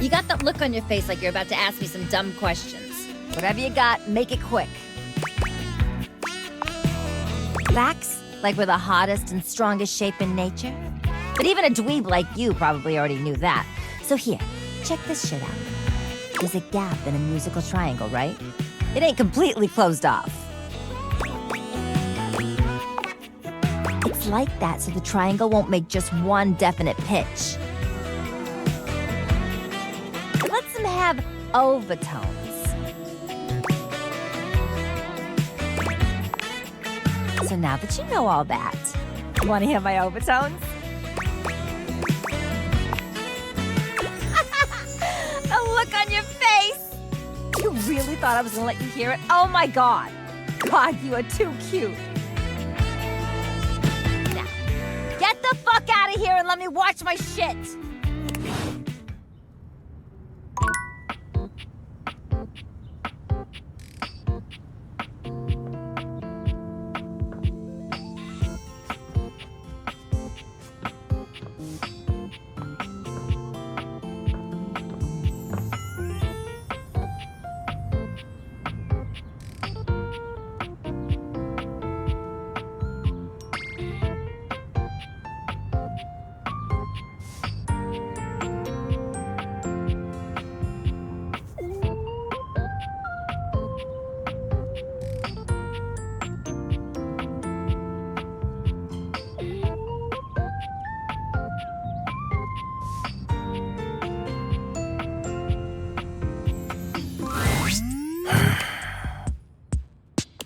You got that look on your face like you're about to ask me some dumb questions. Whatever you got, make it quick. Lax, like we're the hottest and strongest shape in nature. But even a dweeb like you probably already knew that. So here, check this shit out. There's a gap in a musical triangle, right? It ain't completely closed off. It's like that so the triangle won't make just one definite pitch. It lets them have overtones. So now that you know all that, want to hear my overtones? The look on your face! You really thought I was gonna let you hear it? Oh my God! God, you are too cute. Now, get the fuck out of here and let me watch my shit!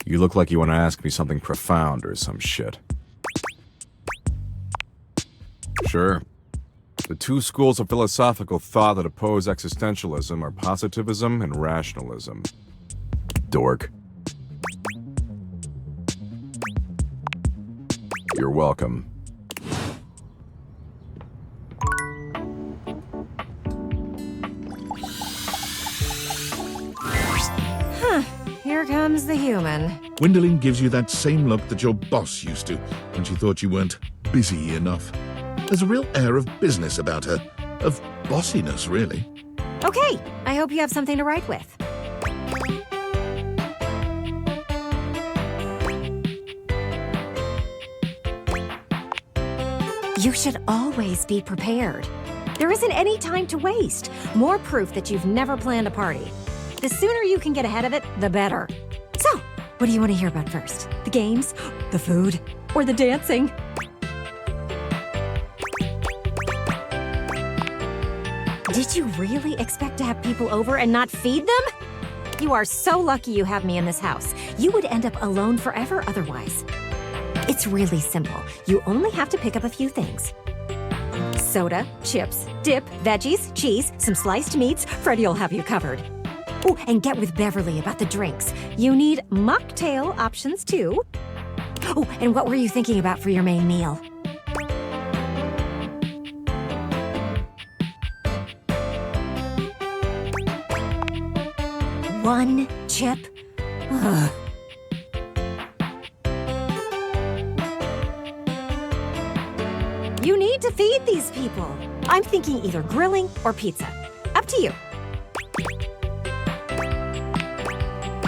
You look like you want to ask me something profound or some shit. Sure. The two schools of philosophical thought that oppose existentialism are positivism and rationalism. Dork. You're welcome. Here comes the human. Wyndolyn gives you that same look that your boss used to when she thought you weren't busy enough. There's a real air of business about her. Of bossiness, really. Okay, I hope you have something to write with. You should always be prepared. There isn't any time to waste. More proof that you've never planned a party. The sooner you can get ahead of it, the better. So, what do you want to hear about first? The games, the food, or the dancing? Did you really expect to have people over and not feed them? You are so lucky you have me in this house. You would end up alone forever otherwise. It's really simple. You only have to pick up a few things. Soda, chips, dip, veggies, cheese, some sliced meats. Freddie will have you covered. Oh, and get with Beverly about the drinks. You need mocktail options, too. Oh, and what were you thinking about for your main meal? One chip? Ugh. You need to feed these people. I'm thinking either grilling or pizza. Up to you.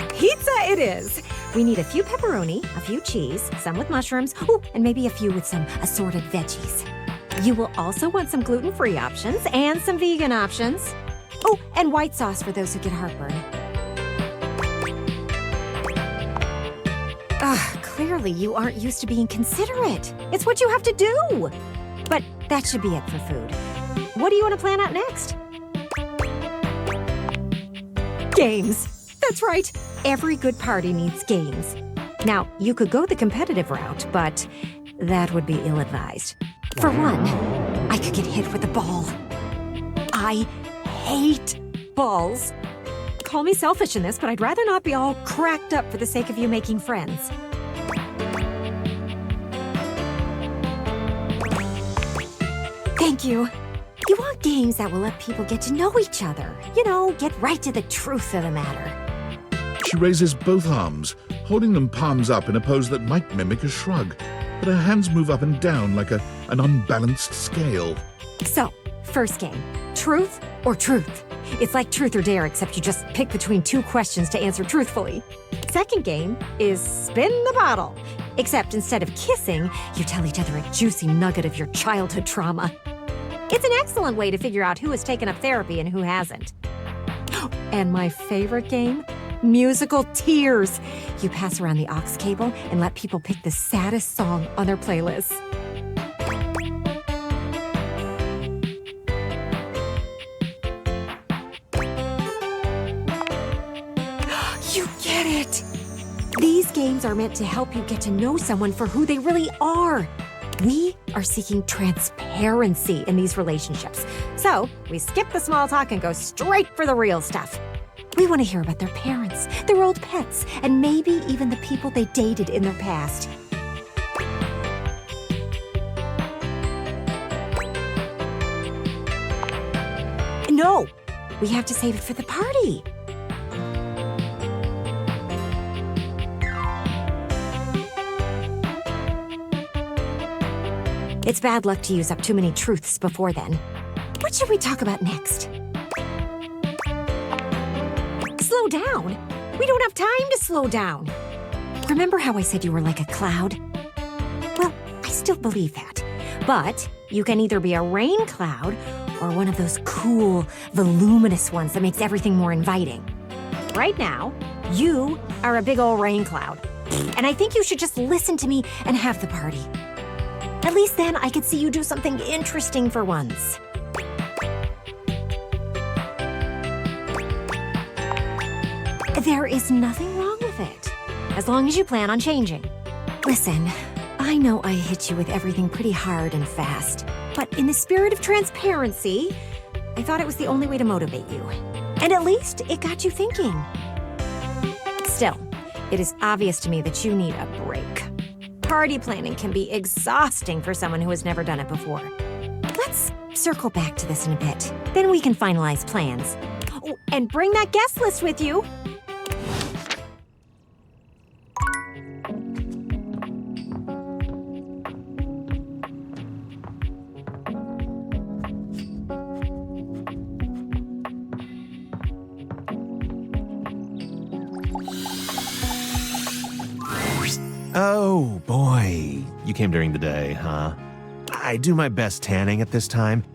Pizza it is! We need a few pepperoni, a few cheese, some with mushrooms, ooh, and maybe a few with some assorted veggies. You will also want some gluten-free options and some vegan options. Oh, and white sauce for those who get heartburn. Clearly you aren't used to being considerate. It's what you have to do. But that should be it for food. What do you want to plan out next? Games. That's right. Every good party needs games. Now, you could go the competitive route, but that would be ill-advised. For one, I could get hit with a ball. I hate balls. Call me selfish in this, but I'd rather not be all cracked up for the sake of you making friends. Thank you. You want games that will let people get to know each other. You know, get right to the truth of the matter. She raises both arms, holding them palms up in a pose that might mimic a shrug, but her hands move up and down like an unbalanced scale. So, first game, truth or truth. It's like truth or dare, except you just pick between two questions to answer truthfully. Second game is spin the bottle. Except instead of kissing, you tell each other a juicy nugget of your childhood trauma. It's an excellent way to figure out who has taken up therapy and who hasn't. And my favorite game? Musical tears. You pass around the aux cable and let people pick the saddest song on their playlists. You get it! These games are meant to help you get to know someone for who they really are. We are seeking transparency in these relationships. So we skip the small talk and go straight for the real stuff. We want to hear about their parents, their old pets, and maybe even the people they dated in their past. No, we have to save it for the party. It's bad luck to use up too many truths before then. What should we talk about next? Slow down. We don't have time to slow down. Remember how I said you were like a cloud? Well, I still believe that. But you can either be a rain cloud or one of those cool, voluminous ones that makes everything more inviting. Right now, you are a big old rain cloud. And I think you should just listen to me and have the party. At least then I could see you do something interesting for once. There is nothing wrong with it, as long as you plan on changing. Listen, I know I hit you with everything pretty hard and fast, but in the spirit of transparency, I thought it was the only way to motivate you. And at least it got you thinking. Still, it is obvious to me that you need a break. Party planning can be exhausting for someone who has never done it before. Let's circle back to this in a bit. Then we can finalize plans. Oh, and bring that guest list with you. Oh, boy. You came during the day, huh? I do my best tanning at this time.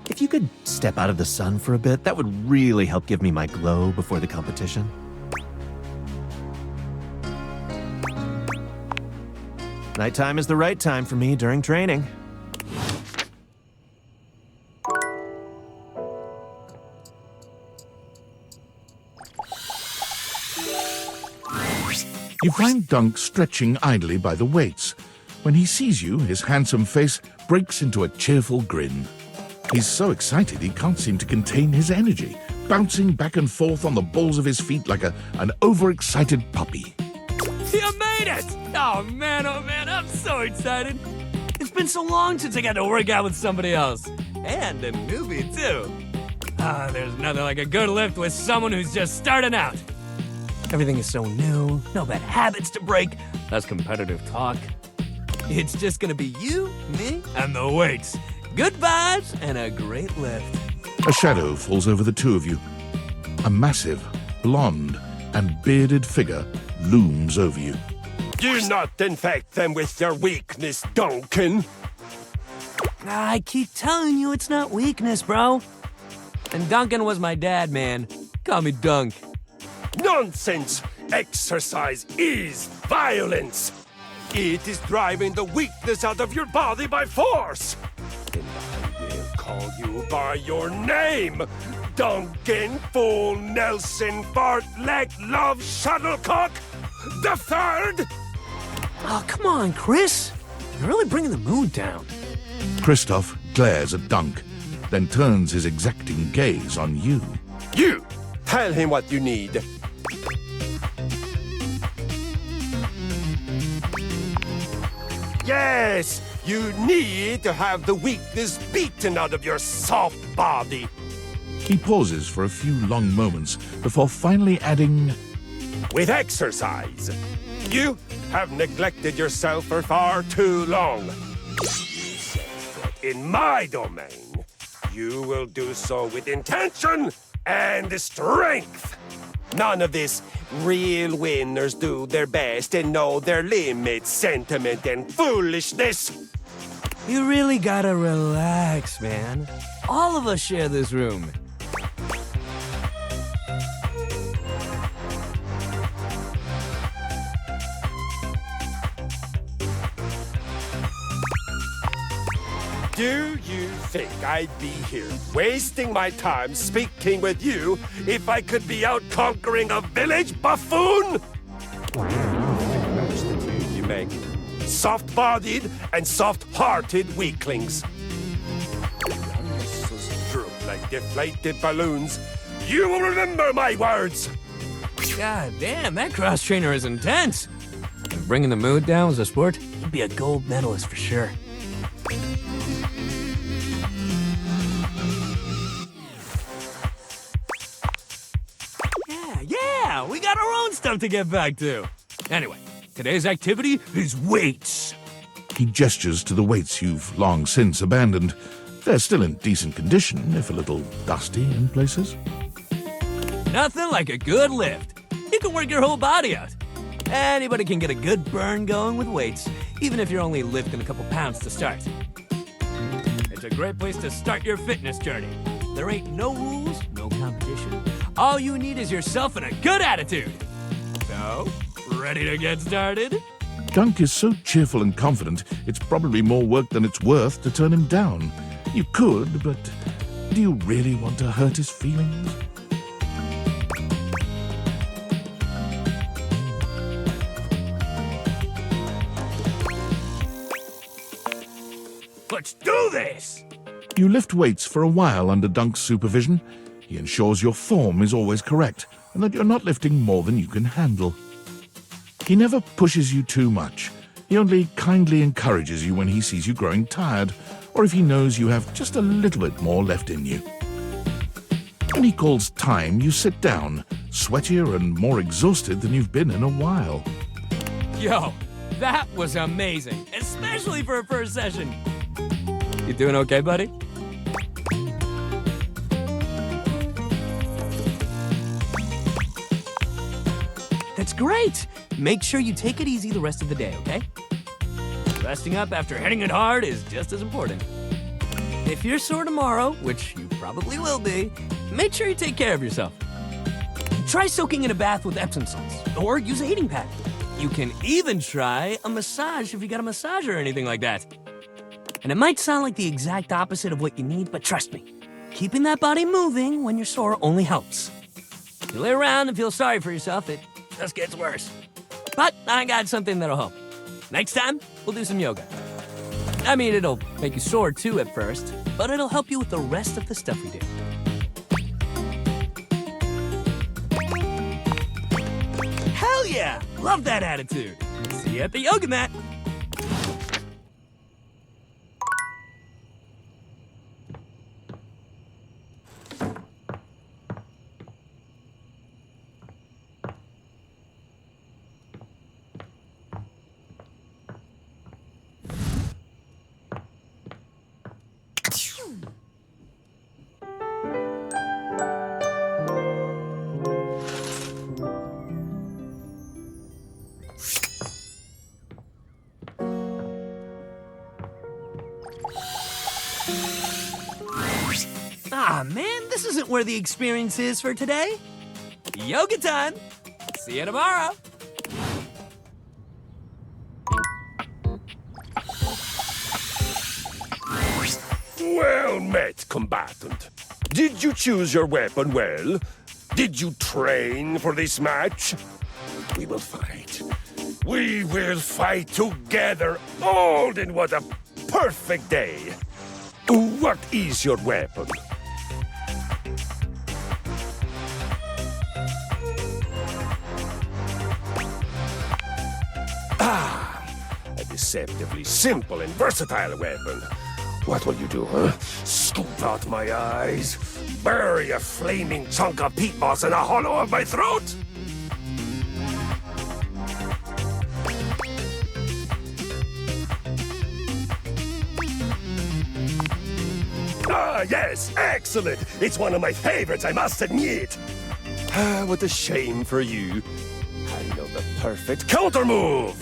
If you could step out of the sun for a bit, that would really help give me my glow before the competition. Nighttime is the right time for me during training. You find Dunk stretching idly by the weights. When he sees you, his handsome face breaks into a cheerful grin. He's so excited he can't seem to contain his energy, bouncing back and forth on the balls of his feet like an overexcited puppy. You made it! Oh man, I'm so excited. It's been so long since I got to work out with somebody else. And a newbie, too. There's nothing like a good lift with someone who's just starting out. Everything is so new, no bad habits to break, less competitive talk. It's just gonna be you, me, and the weights. Good vibes and a great lift. A shadow falls over the two of you. A massive, blonde, and bearded figure looms over you. Do not infect them with your weakness, Duncan. I keep telling you it's not weakness, bro. And Duncan was my dad, man. Call me Dunk. Nonsense! Exercise is violence! It is driving the weakness out of your body by force! And I will call you by your name! Duncan Fool Nelson Fartleg Love Shuttlecock the Third! Oh, come on, Chris. You're really bringing the mood down. Kristof glares at Dunk, then turns his exacting gaze on you. You! Tell him what you need. Yes, you need to have the weakness beaten out of your soft body. He pauses for a few long moments before finally adding, With exercise. You have neglected yourself for far too long. You set foot in my domain, you will do so with intention and strength. None of this real winners do their best and know their limits sentiment and foolishness. You really gotta relax, man. All of us share this room. Do you think I'd be here wasting my time speaking with you if I could be out conquering a village buffoon? Notice the two you make. Soft-bodied and soft-hearted weaklings. Your muscles droop like deflated balloons. You will remember my words! God damn, that cross-trainer is intense. If bringing the mood down was a sport, he'd be a gold medalist for sure. Yeah, we got our own stuff to get back to. Anyway, today's activity is weights. He gestures to the weights you've long since abandoned. They're still in decent condition, if a little dusty in places. Nothing like a good lift. You can work your whole body out. Anybody can get a good burn going with weights, even if you're only lifting a couple pounds to start. It's a great place to start your fitness journey. There ain't no rules, no competition. All you need is yourself and a good attitude. So, ready to get started? Dunk is so cheerful and confident, it's probably more work than it's worth to turn him down. You could, but do you really want to hurt his feelings? Let's do this! You lift weights for a while under Dunk's supervision. He ensures your form is always correct and that you're not lifting more than you can handle. He never pushes you too much. He only kindly encourages you when he sees you growing tired or if he knows you have just a little bit more left in you. When he calls time, you sit down, sweatier and more exhausted than you've been in a while. Yo, that was amazing, especially for a first session. You doing okay, buddy? That's great. Make sure you take it easy the rest of the day, okay? Resting up after hitting it hard is just as important. If you're sore tomorrow, which you probably will be, make sure you take care of yourself. Try soaking in a bath with Epsom salts, or use a heating pad. You can even try a massage if you got a massager or anything like that. And it might sound like the exact opposite of what you need, but trust me, keeping that body moving when you're sore only helps. You lay around and feel sorry for yourself, it just gets worse. But I got something that'll help. Next time, we'll do some yoga. I mean, it'll make you sore too at first, but it'll help you with the rest of the stuff we do. Hell yeah! Love that attitude. See you at the yoga mat. Ah, man, this isn't where the experience is for today. Yoga time. See you tomorrow. Well met, combatant. Did you choose your weapon well? Did you train for this match? We will fight. We will fight together. Alden, what a perfect day. What is your weapon? Ah, a deceptively simple and versatile weapon. What will you do, huh? Scoop out my eyes? Bury a flaming chunk of peat moss in a hollow of my throat? Ah, yes, excellent. It's one of my favorites, I must admit. Ah, what a shame for you. I know the perfect counter move.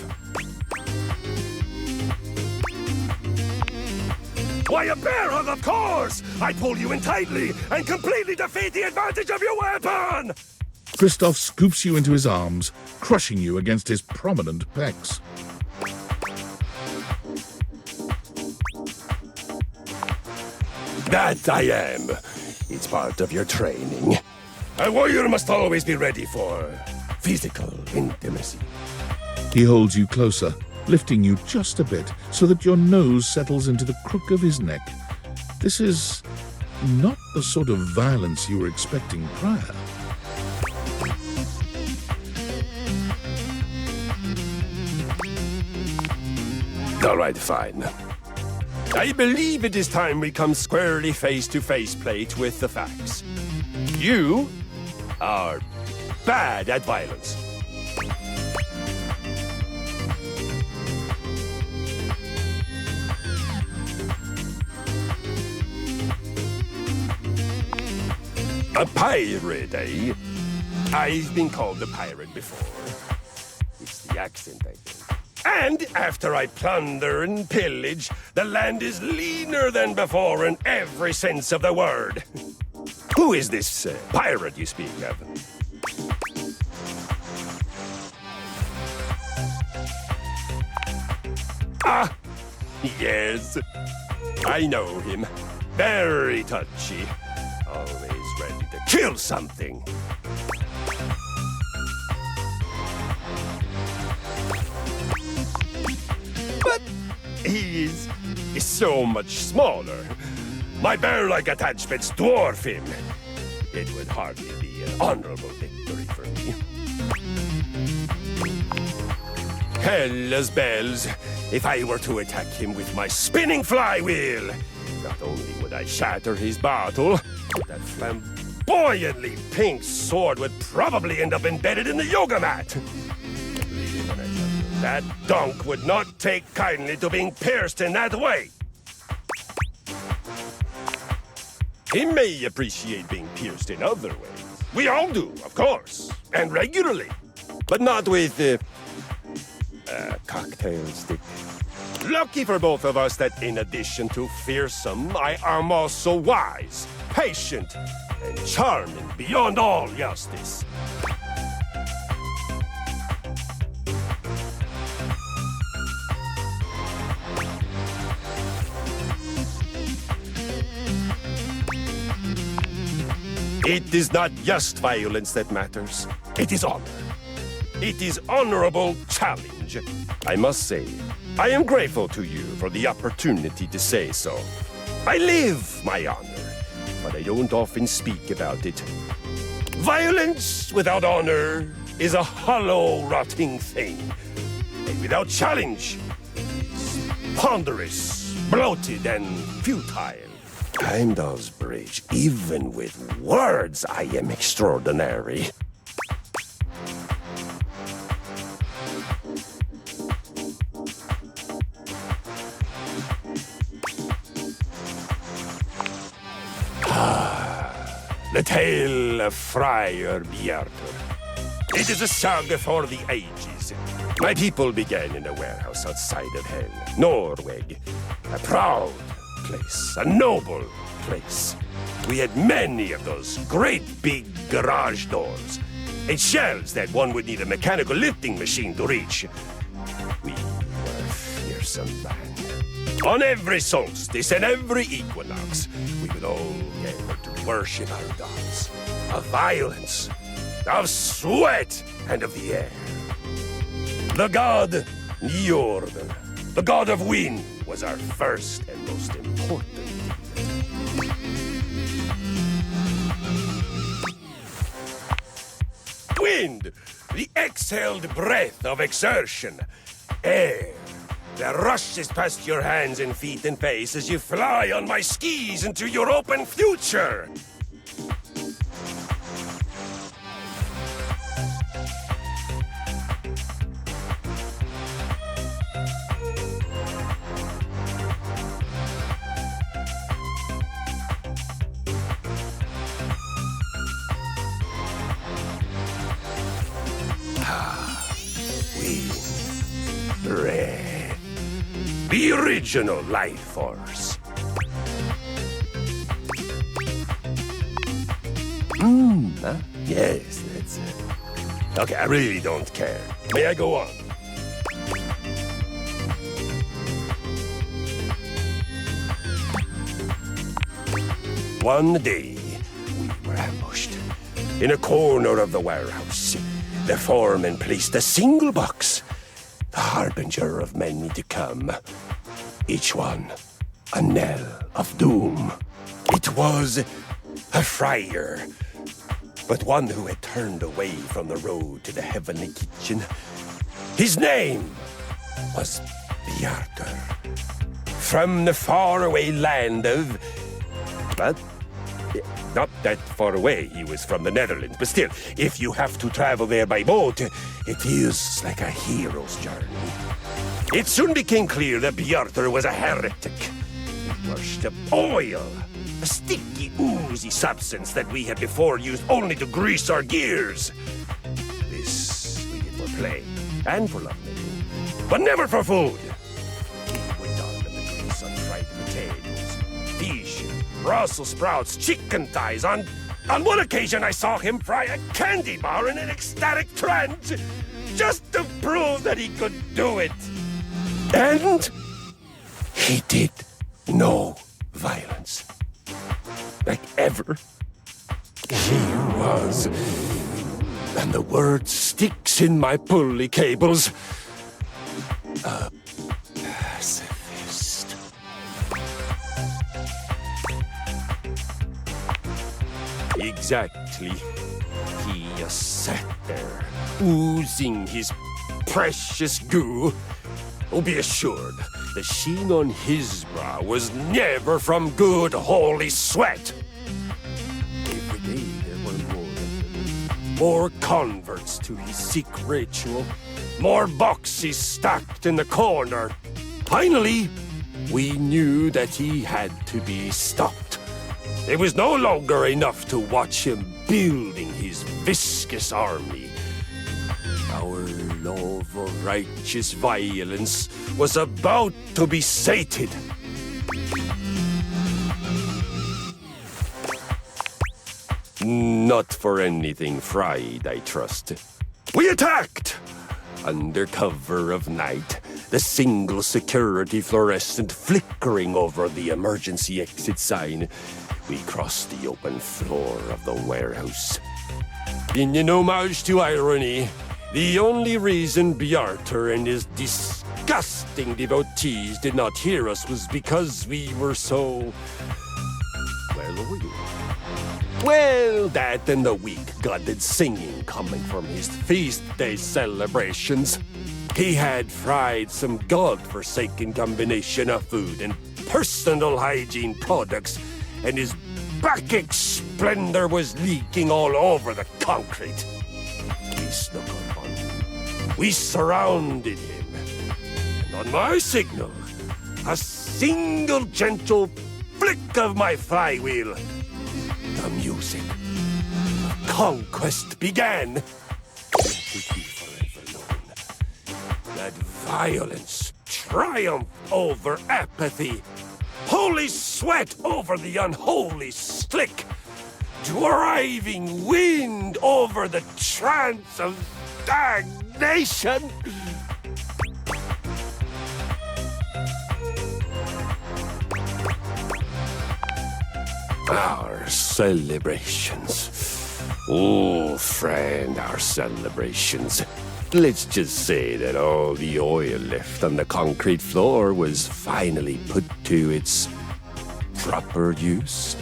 Why, a bear hug, of course! I pull you in tightly and completely defeat the advantage of your weapon! Kristof scoops you into his arms, crushing you against his prominent pecs. That I am. It's part of your training. A warrior must always be ready for physical intimacy. He holds you closer, lifting you just a bit so that your nose settles into the crook of his neck. This is not the sort of violence you were expecting prior. All right, fine. I believe it is time we come squarely face-to-face plate with the facts. You are bad at violence. A pirate, eh? I've been called a pirate before. It's the accent, I think. And after I plunder and pillage, the land is leaner than before in every sense of the word. Who is this pirate you speak of? Ah, yes. I know him. Very touchy. Always ready to kill something. But he is so much smaller. My bear-like attachments dwarf him. It would hardly be an honorable victory for me. Hellas bells, if I were to attack him with my spinning flywheel, not only would I shatter his bottle, but that flamboyantly pink sword would probably end up embedded in the yoga mat. That donk would not take kindly to being pierced in that way. He may appreciate being pierced in other ways. We all do, of course, and regularly. But not with a cocktail stick. Lucky for both of us that in addition to fearsome, I am also wise, patient, and charming beyond all justice. It is not just violence that matters. It is honor. It is honorable challenge. I must say, I am grateful to you for the opportunity to say so. I live my honor, but I don't often speak about it. Violence without honor is a hollow, rotting thing. And without challenge, it's ponderous, bloated, and futile. Time does bridge. Even with words, I am extraordinary. The Tale of Friar Bjartur. It is a saga for the ages. My people began in a warehouse outside of Hell, Norway. A proud place, a noble place. We had many of those great big garage doors and shelves that one would need a mechanical lifting machine to reach. We were a fearsome band. On every solstice and every equinox, we would all gather to worship our gods of violence, of sweat, and of the air. The god Njord, the god of wind, was our first and most important. Wind, the exhaled breath of exertion. Air, that rushes past your hands and feet and face as you fly on my skis into your open future. The original life force. Yes, that's it. Okay, I really don't care. May I go on? One day, we were ambushed. In a corner of the warehouse, the foreman placed a single box, the harbinger of many to come. Each one a knell of doom. It was a friar, but one who had turned away from the road to the heavenly kitchen. His name was Bjartur, from the faraway land of... But not that far away. He was from the Netherlands, but still, if you have to travel there by boat, it feels like a hero's journey. It soon became clear that Bjartur was a heretic. He worshipped oil, a sticky, oozy substance that we had before used only to grease our gears. This we did for play and for lovemaking, but never for food. We went on to the grease on fried potatoes, fish, Brussels sprouts, chicken thighs. On one occasion, I saw him fry a candy bar in an ecstatic trance, just to prove that he could do it. And he did no violence. Like ever. He was, and the word sticks in my pulley cables, a pacifist. Exactly. He just sat there, oozing his precious goo. Oh, be assured, the sheen on his brow was never from good holy sweat. Every day there were more converts to his sick ritual, more boxes stacked in the corner. Finally, we knew that he had to be stopped. It was no longer enough to watch him building his viscous army. Our love of righteous violence was about to be sated. Not for anything fried, I trust. We attacked! Under cover of night, the single security fluorescent flickering over the emergency exit sign, we crossed the open floor of the warehouse. In an homage to irony, the only reason Bjartur and his disgusting devotees did not hear us was because we were so... loyal. Well, that and the weak-glutted singing coming from his feast day celebrations. He had fried some god-forsaken combination of food and personal hygiene products, and his Bacchic splendor was leaking all over the concrete. We snuck up on him. We surrounded him. And on my signal, a single gentle flick of my flywheel, the music of conquest began. Let it be forever known that violence triumphed over apathy. Holy sweat over the unholy slick. Driving wind over the trance of stagnation. Our celebrations. Oh, friend, our celebrations. Let's just say that all the oil left on the concrete floor was finally put to its proper use.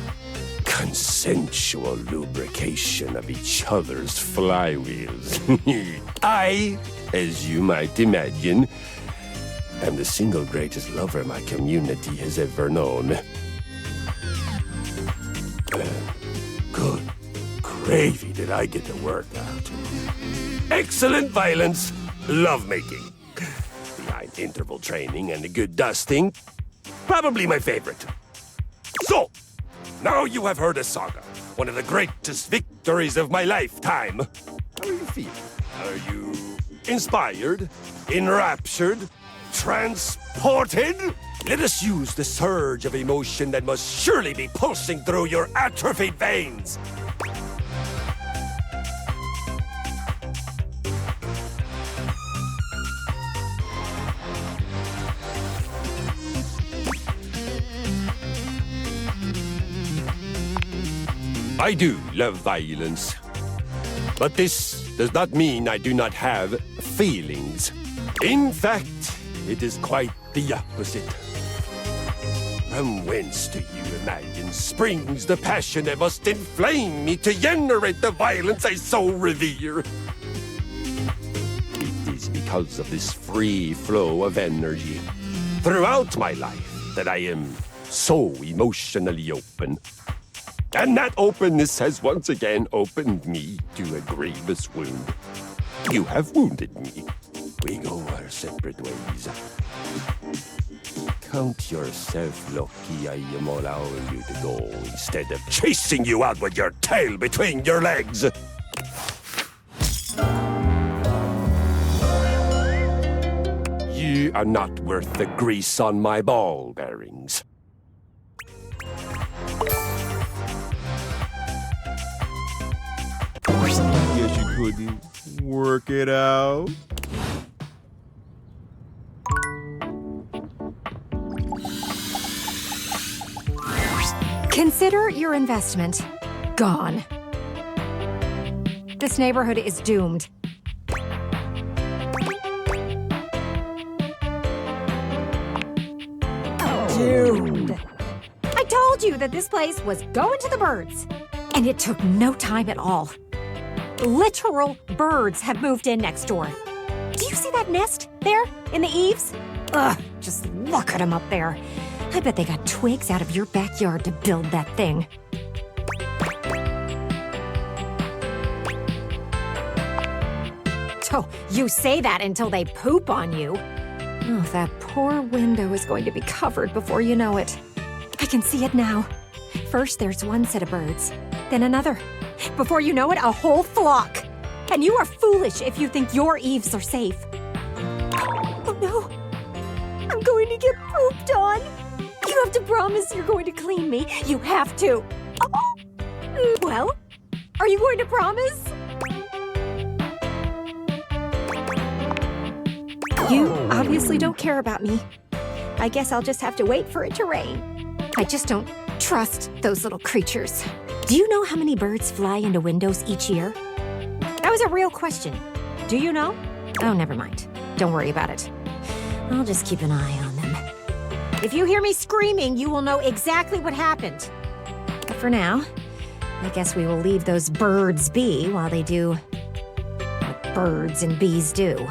Consensual lubrication of each other's flywheels. I, as you might imagine, am the single greatest lover my community has ever known. Good gravy did I get to work out. Excellent violence, lovemaking. Behind interval training and a good dusting, probably my favorite. So, now you have heard a saga, one of the greatest victories of my lifetime. How are you feeling? Are you inspired? Enraptured? transported? Let us use the surge of emotion that must surely be pulsing through your atrophied veins. I do love violence. But this does not mean I do not have feelings. In fact, it is quite the opposite. From whence do you imagine springs the passion that must inflame me to generate the violence I so revere? It is because of this free flow of energy throughout my life that I am so emotionally open. And that openness has once again opened me to a grievous wound. You have wounded me. We go our separate ways. Count yourself lucky I am allowing you to go instead of chasing you out with your tail between your legs. You are not worth the grease on my ball bearings. Guess you couldn't work it out. Consider your investment gone. This neighborhood is doomed. Doomed. I told you that this place was going to the birds. And it took no time at all. Literal birds have moved in next door. Do you see that nest there in the eaves? Ugh, just look at them up there. I bet they got twigs out of your backyard to build that thing. Oh, you say that until they poop on you. Oh, that poor window is going to be covered before you know it. I can see it now. First, there's one set of birds, then another. Before you know it, a whole flock. And you are foolish if you think your eaves are safe. Oh no, I'm going to get pooped on. You have to promise you're going to clean me. You have to. Oh. Well, are you going to promise? You obviously don't care about me. I guess I'll just have to wait for it to rain. I just don't trust those little creatures. Do you know how many birds fly into windows each year? That was a real question. Do you know? Oh, never mind. Don't worry about it. I'll just keep an eye on them. If you hear me screaming, you will know exactly what happened. But for now, I guess we will leave those birds be while they do what birds and bees do.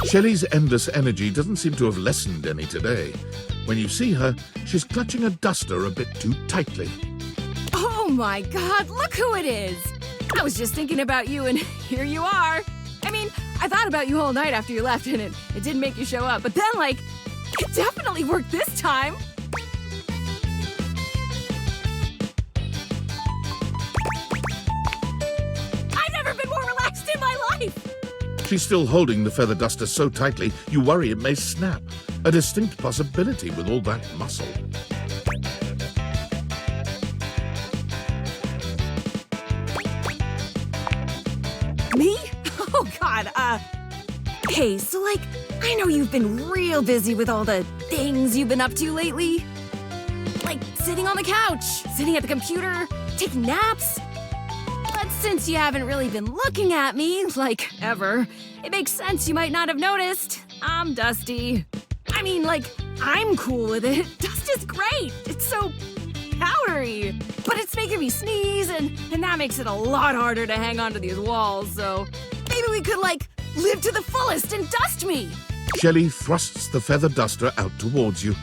Shelley's endless energy doesn't seem to have lessened any today. When you see her, she's clutching a duster a bit too tightly. Oh my God, look who it is! I was just thinking about you and here you are. I mean, I thought about you all night after you left and it didn't make you show up, but then like, it definitely worked this time. I've never been more relaxed in my life! She's still holding the feather duster so tightly, you worry it may snap. A distinct possibility with all that muscle. Me? Oh God, hey, so like, I know you've been real busy with all the things you've been up to lately. Like sitting on the couch, sitting at the computer, taking naps. But since you haven't really been looking at me, like, ever, it makes sense you might not have noticed. I'm dusty. I mean, like, I'm cool with it. Dust is great. It's so powdery. But it's making me sneeze, and that makes it a lot harder to hang onto these walls, so maybe we could, like, live to the fullest and dust me. Shelley thrusts the feather duster out towards you.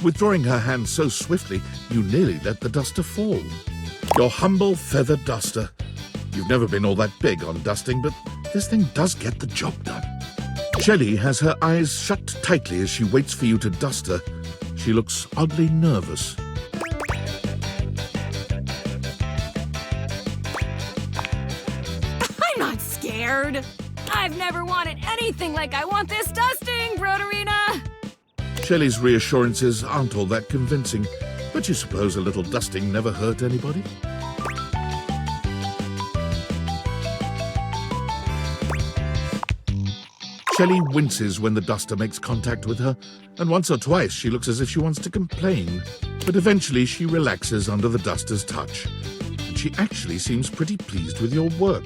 Withdrawing her hand so swiftly, you nearly let the duster fall. Your humble feather duster. You've never been all that big on dusting, but this thing does get the job done. Shelley has her eyes shut tightly as she waits for you to dust her. She looks oddly nervous. word. I've never wanted anything like I want this dusting, Broderina! Shelley's reassurances aren't all that convincing, but you suppose a little dusting never hurt anybody? Shelley winces when the duster makes contact with her, and once or twice she looks as if she wants to complain. But eventually she relaxes under the duster's touch, and she actually seems pretty pleased with your work.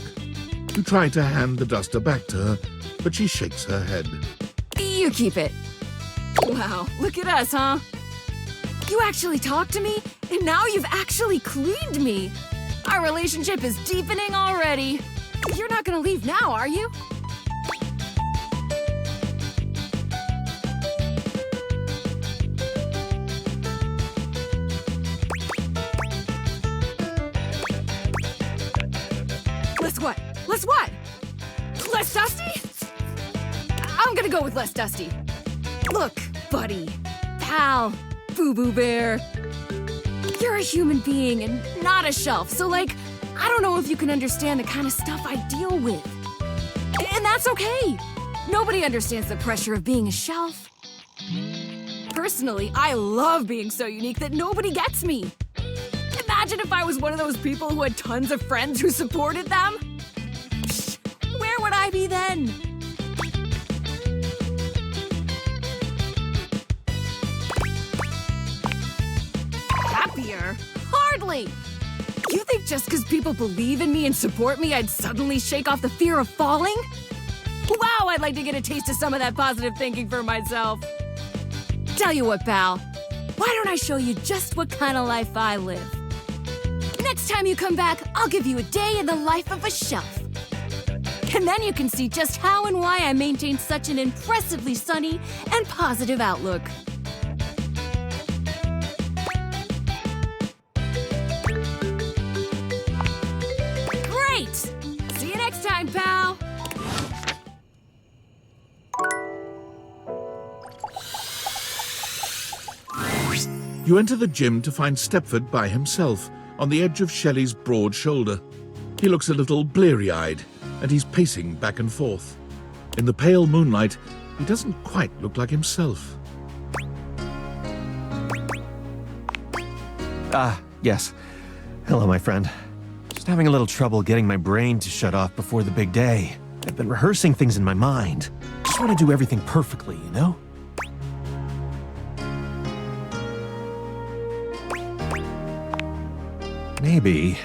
You try to hand the duster back to her, but she shakes her head. You keep it. Wow, look at us, huh? You actually talked to me, and now you've actually cleaned me. Our relationship is deepening already. You're not gonna leave now, are you? Less what? Less dusty? I'm gonna go with less dusty. Look, buddy, pal, boo-boo bear. You're a human being and not a shelf, so like, I don't know if you can understand the kind of stuff I deal with. And that's okay. Nobody understands the pressure of being a shelf. Personally, I love being so unique that nobody gets me. Imagine if I was one of those people who had tons of friends who supported them. Where would I be then? Happier? Hardly! You think just because people believe in me and support me, I'd suddenly shake off the fear of falling? Wow, I'd like to get a taste of some of that positive thinking for myself. Tell you what, pal. Why don't I show you just what kind of life I live? Next time you come back, I'll give you a day in the life of a shelf. And then you can see just how and why I maintain such an impressively sunny and positive outlook. Great! See you next time, pal! You enter the gym to find Stepford by himself, on the edge of Shelley's broad shoulder. He looks a little bleary-eyed, and he's pacing back and forth. In the pale moonlight, he doesn't quite look like himself. Yes. Hello, my friend. Just having a little trouble getting my brain to shut off before the big day. I've been rehearsing things in my mind. Just want to do everything perfectly, you know? Maybe.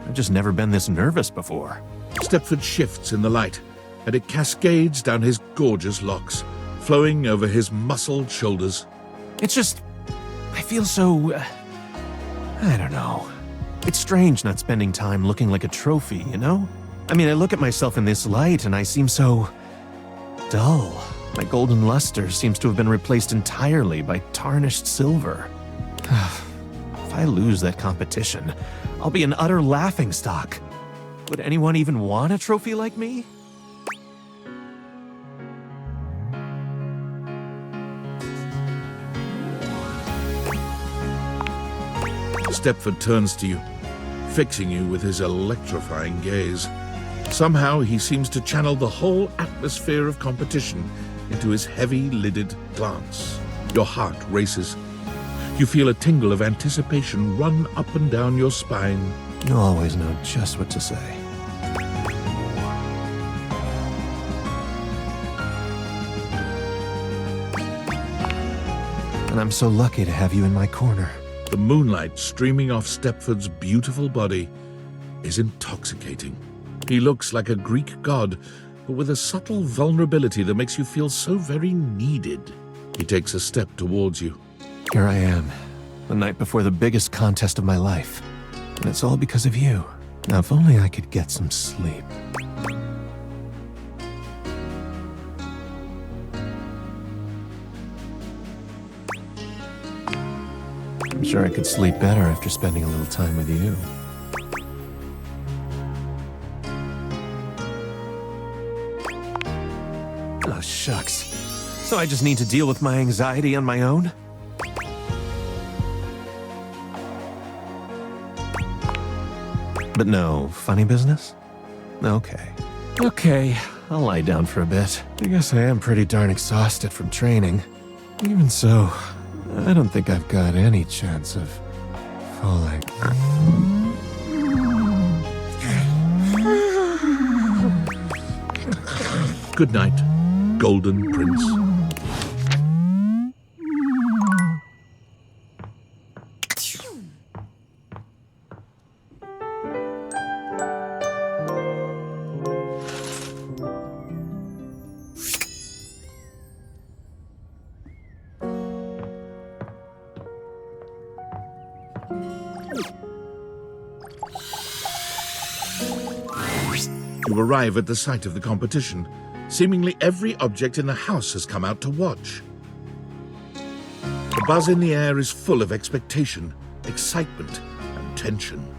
I've just never been this nervous before. Stepford shifts in the light, and it cascades down his gorgeous locks, flowing over his muscled shoulders. It's just... I feel so... I don't know. It's strange not spending time looking like a trophy, you know? I mean, I look at myself in this light and I seem so... dull. My golden luster seems to have been replaced entirely by tarnished silver. If I lose that competition, I'll be an utter laughingstock. Would anyone even want a trophy like me? Stepford turns to you, fixing you with his electrifying gaze. Somehow he seems to channel the whole atmosphere of competition into his heavy-lidded glance. Your heart races. You feel a tingle of anticipation run up and down your spine. You'll always know just what to say. And I'm so lucky to have you in my corner. The moonlight streaming off Stepford's beautiful body is intoxicating. He looks like a Greek god, but with a subtle vulnerability that makes you feel so very needed. He takes a step towards you. Here I am, the night before the biggest contest of my life. And it's all because of you. Now, if only I could get some sleep. I'm sure I could sleep better after spending a little time with you. Oh, shucks. So I just need to deal with my anxiety on my own? But no funny business? Okay. Okay, I'll lie down for a bit. I guess I am pretty darn exhausted from training. Even so, I don't think I've got any chance of falling. Good night, Golden Prince. You arrive at the site of the competition. Seemingly every object in the house has come out to watch. The buzz in the air is full of expectation, excitement, and tension.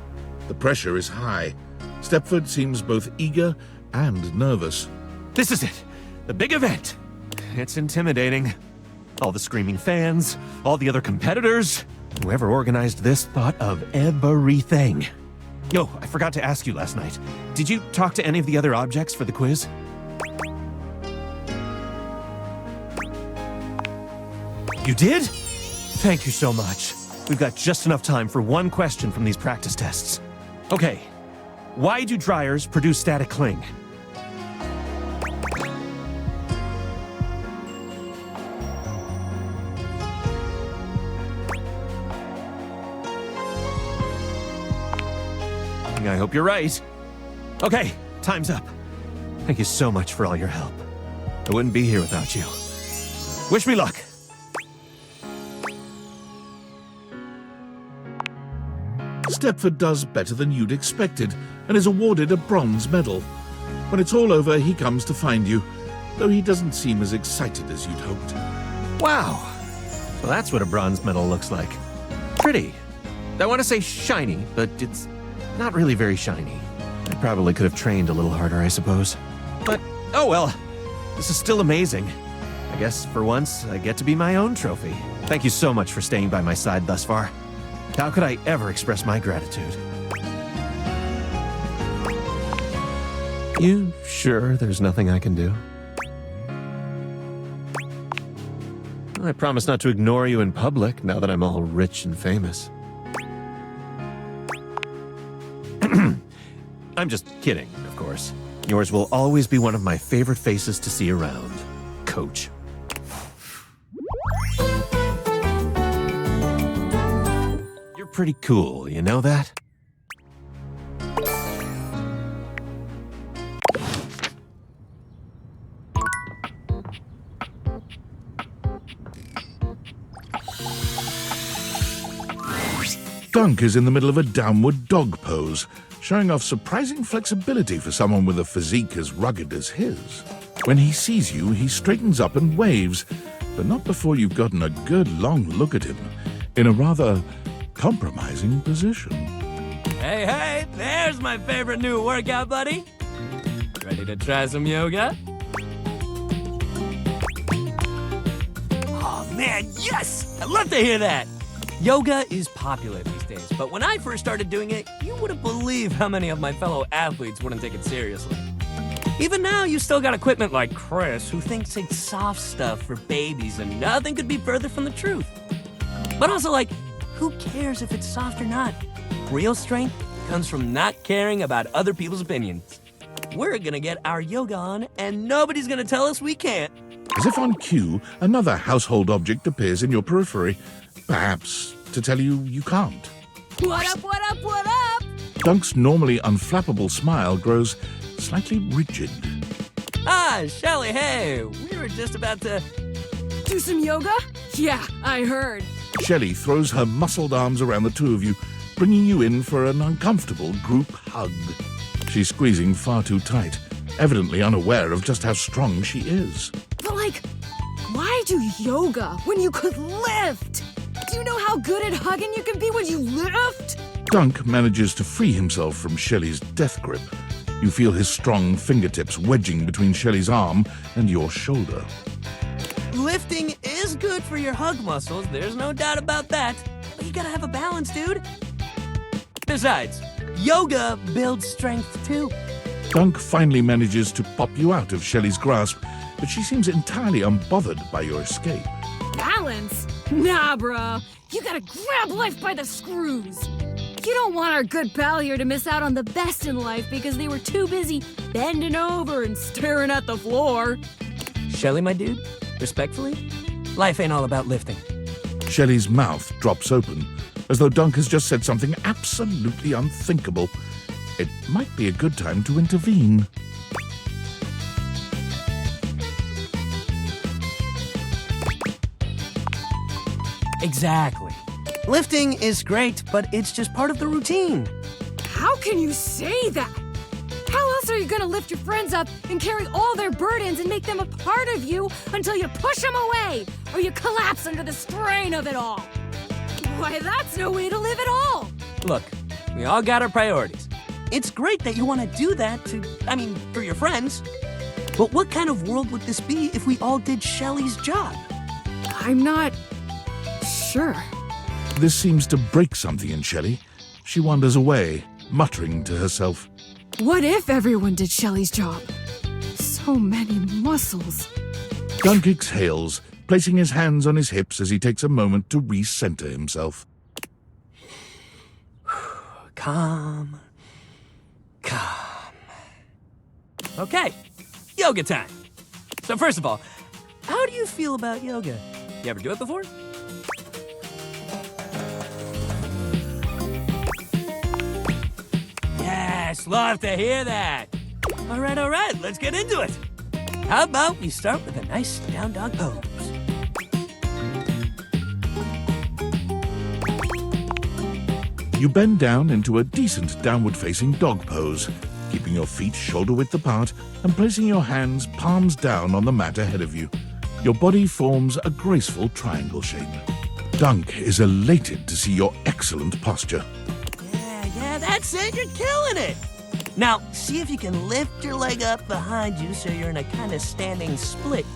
The pressure is high. Stepford seems both eager and nervous. This is it! The big event! It's intimidating. All the screaming fans, all the other competitors. Whoever organized this thought of everything. Oh, I forgot to ask you last night. Did you talk to any of the other objects for the quiz? You did? Thank you so much. We've got just enough time for one question from these practice tests. Okay, why do dryers produce static cling? I hope you're right. Okay, time's up. Thank you so much for all your help. I wouldn't be here without you. Wish me luck. Stepford does better than you'd expected and is awarded a bronze medal. When it's all over, he comes to find you, though he doesn't seem as excited as you'd hoped. Wow. So that's what a bronze medal looks like. Pretty. I want to say shiny, but it's not really very shiny. I probably could have trained a little harder, I suppose. But, oh well. This is still amazing. I guess, for once, I get to be my own trophy. Thank you so much for staying by my side thus far. How could I ever express my gratitude? You sure there's nothing I can do? I promise not to ignore you in public now that I'm all rich and famous. I'm just kidding, of course. Yours will always be one of my favorite faces to see around, Coach. You're pretty cool, you know that? Dunk is in the middle of a downward dog pose, showing off surprising flexibility for someone with a physique as rugged as his. When he sees you, he straightens up and waves, but not before you've gotten a good long look at him, in a rather compromising position. Hey, there's my favorite new workout buddy. Ready to try some yoga? Oh man, yes! I'd love to hear that! Yoga is popular these days, but when I first started doing it, you wouldn't believe how many of my fellow athletes wouldn't take it seriously. Even now, you still got equipment like Chris, who thinks it's soft stuff for babies, and nothing could be further from the truth. But also, like, who cares if it's soft or not? Real strength comes from not caring about other people's opinions. We're gonna get our yoga on, and nobody's gonna tell us we can't. As if on cue, another household object appears in your periphery, perhaps to tell you you can't. What up, what up, what up? Dunk's normally unflappable smile grows slightly rigid. Ah, Shelley, hey, we were just about to... Do some yoga? Yeah, I heard. Shelley throws her muscled arms around the two of you, bringing you in for an uncomfortable group hug. She's squeezing far too tight, evidently unaware of just how strong she is. But like, why do yoga when you could lift? Do you know how good at hugging you can be when you lift? Dunk manages to free himself from Shelley's death grip. You feel his strong fingertips wedging between Shelley's arm and your shoulder. Lifting is good for your hug muscles, there's no doubt about that. But you gotta have a balance, dude. Besides, yoga builds strength too. Dunk finally manages to pop you out of Shelley's grasp, but she seems entirely unbothered by your escape. Balance? Nah, bro. You gotta grab life by the screws. You don't want our good pal here to miss out on the best in life because they were too busy bending over and staring at the floor. Shelley, my dude, respectfully, life ain't all about lifting. Shelley's mouth drops open, as though Dunk has just said something absolutely unthinkable. It might be a good time to intervene. Exactly. Lifting is great, but it's just part of the routine. How can you say that? How else are you gonna lift your friends up and carry all their burdens and make them a part of you until you push them away or you collapse under the strain of it all? Why, that's no way to live at all. Look, we all got our priorities. It's great that you want to do that for your friends. But what kind of world would this be if we all did Shelley's job? I'm not sure. This seems to break something in Shelley. She wanders away, muttering to herself. What if everyone did Shelley's job? So many muscles. Dunk exhales, placing his hands on his hips as he takes a moment to recenter himself. Calm. Okay, yoga time. So first of all, how do you feel about yoga? You ever do it before? Yes, love to hear that. All right, let's get into it. How about we start with a nice down dog pose? You bend down into a decent downward-facing dog pose, keeping your feet shoulder-width apart and placing your hands palms down on the mat ahead of you. Your body forms a graceful triangle shape. Dunk is elated to see your excellent posture. Yeah, that's it. You're killing it. Now, see if you can lift your leg up behind you so you're in a kind of standing split.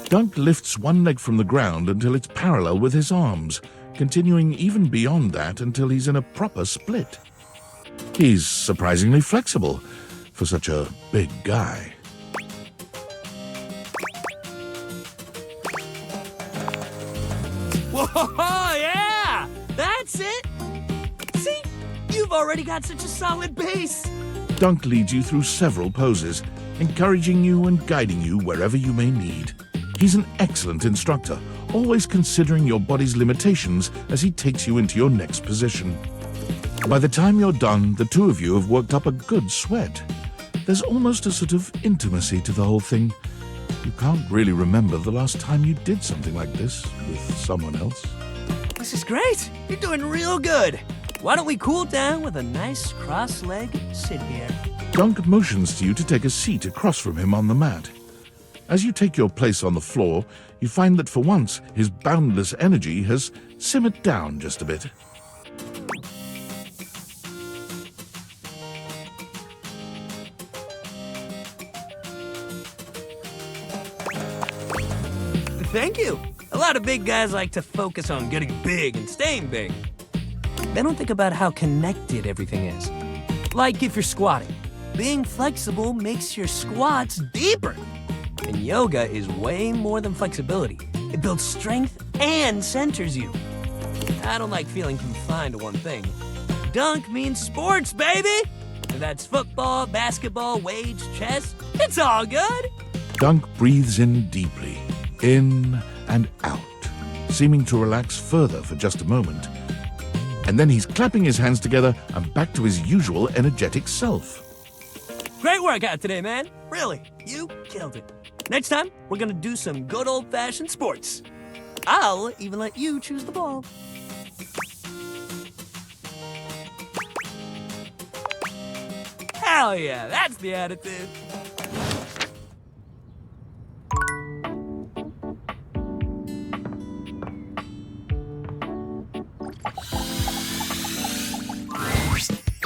Dunk lifts one leg from the ground until it's parallel with his arms, continuing even beyond that until he's in a proper split. He's surprisingly flexible for such a big guy. Whoa, yeah! That's it! See? You've already got such a solid base. Dunk leads you through several poses, encouraging you and guiding you wherever you may need. He's an excellent instructor, always considering your body's limitations as he takes you into your next position. By the time you're done, the two of you have worked up a good sweat. There's almost a sort of intimacy to the whole thing. You can't really remember the last time you did something like this with someone else. This is great. You're doing real good. Why don't we cool down with a nice cross-leg sit here? Dunk motions to you to take a seat across from him on the mat. As you take your place on the floor, you find that for once, his boundless energy has simmered down just a bit. Thank you. A lot of big guys like to focus on getting big and staying big. They don't think about how connected everything is. Like if you're squatting, being flexible makes your squats deeper. And yoga is way more than flexibility. It builds strength and centers you. I don't like feeling confined to one thing. Dunk means sports, baby! And that's football, basketball, wage, chess. It's all good! Dunk breathes in deeply, in and out, seeming to relax further for just a moment. And then he's clapping his hands together and back to his usual energetic self. Great workout today, man. Really, you killed it. Next time, we're gonna do some good old-fashioned sports. I'll even let you choose the ball. Hell yeah, that's the attitude.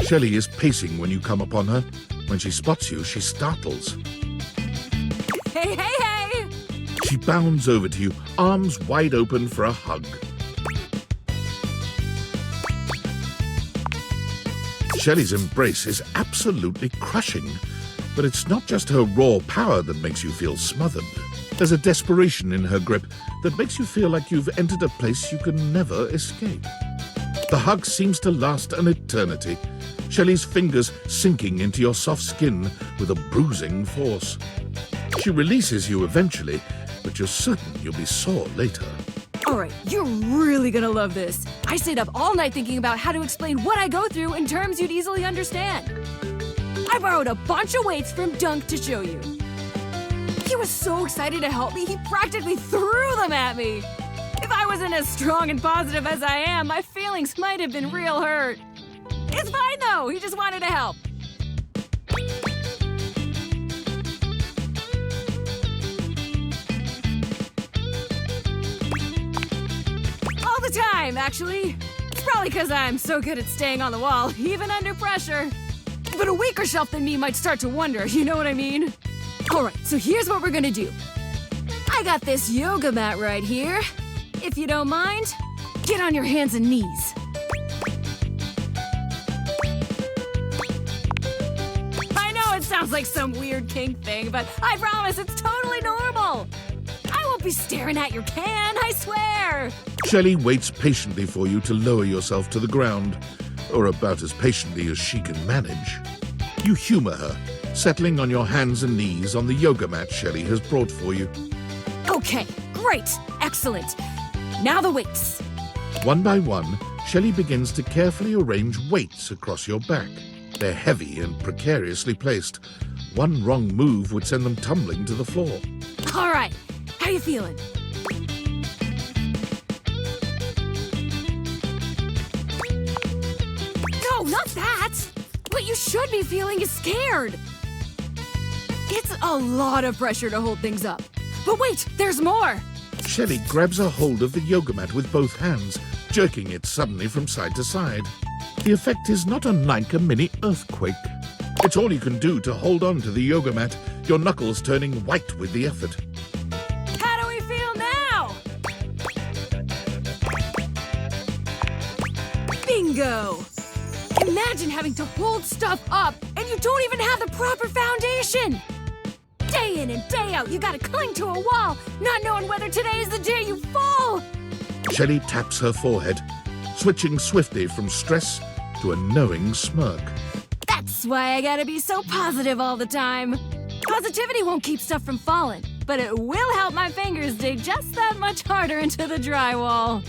Shelley is pacing when you come upon her. When she spots you, she startles. Hey, hey, hey! She bounds over to you, arms wide open for a hug. Shelley's embrace is absolutely crushing, but it's not just her raw power that makes you feel smothered. There's a desperation in her grip that makes you feel like you've entered a place you can never escape. The hug seems to last an eternity, Shelley's fingers sinking into your soft skin with a bruising force. She releases you eventually, but you're certain you'll be sore later. All right, you're really gonna love this. I stayed up all night thinking about how to explain what I go through in terms you'd easily understand. I borrowed a bunch of weights from Dunk to show you. He was so excited to help me, he practically threw them at me. If I wasn't as strong and positive as I am, my feelings might have been real hurt. It's fine though, he just wanted to help. All the time, actually. It's probably because I'm so good at staying on the wall, even under pressure. But a weaker shelf than me might start to wonder, you know what I mean? All right, so here's what we're gonna do. I got this yoga mat right here. If you don't mind, get on your hands and knees. I know it sounds like some weird kink thing, but I promise it's totally normal. I won't be staring at your can, I swear. Shelley waits patiently for you to lower yourself to the ground, or about as patiently as she can manage. You humor her, settling on your hands and knees on the yoga mat Shelley has brought for you. Okay, great, excellent. Now the weights. One by one, Shelley begins to carefully arrange weights across your back. They're heavy and precariously placed. One wrong move would send them tumbling to the floor. All right, how you feeling? No, not that. What you should be feeling is scared. It's a lot of pressure to hold things up. But wait, there's more. Shelley grabs a hold of the yoga mat with both hands, jerking it suddenly from side to side. The effect is not unlike a mini earthquake. It's all you can do to hold on to the yoga mat, your knuckles turning white with the effort. How do we feel now? Bingo! Imagine having to hold stuff up and you don't even have the proper foundation. Day in and day out, you gotta cling to a wall, not knowing whether today is the day you fall. Shelley taps her forehead, switching swiftly from stress to a knowing smirk. That's why I gotta be so positive all the time. Positivity won't keep stuff from falling, but it will help my fingers dig just that much harder into the drywall.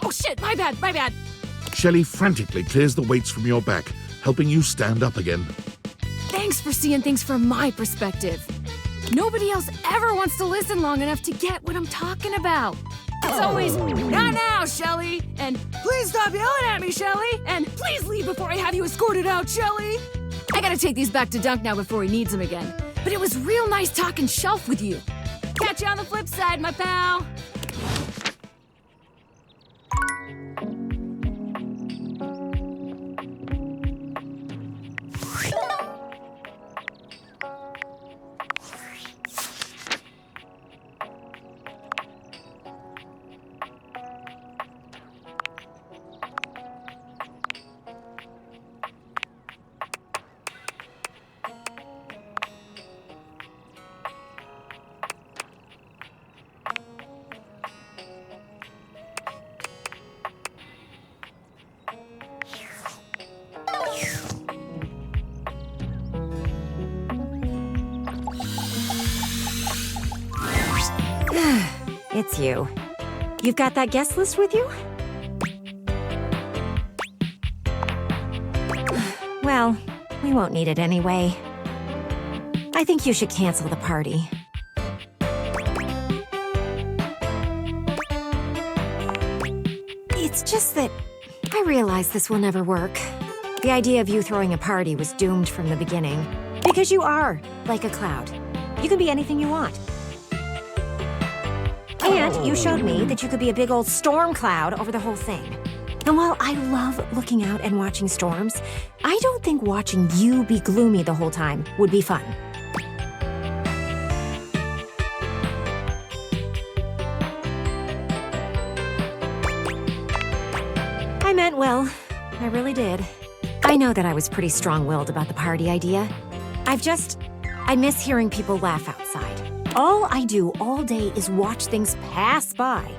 Oh shit, my bad. Shelley frantically clears the weights from your back, helping you stand up again. Thanks for seeing things from my perspective. Nobody else ever wants to listen long enough to get what I'm talking about. It's always, not now, Shelley, and please stop yelling at me, Shelley, and please leave before I have you escorted out, Shelley. I gotta take these back to Dunk now before he needs them again. But it was real nice talking shelf with you. Catch you on the flip side, my pal. It's you. You've got that guest list with you? Well, we won't need it anyway. I think you should cancel the party. It's just that I realize this will never work. The idea of you throwing a party was doomed from the beginning. Because you are like a cloud. You can be anything you want. And you showed me that you could be a big old storm cloud over the whole thing. And while I love looking out and watching storms, I don't think watching you be gloomy the whole time would be fun. well, I really did. I know that I was pretty strong-willed about the party idea. I miss hearing people laugh outside. All I do all day is watch things pass by.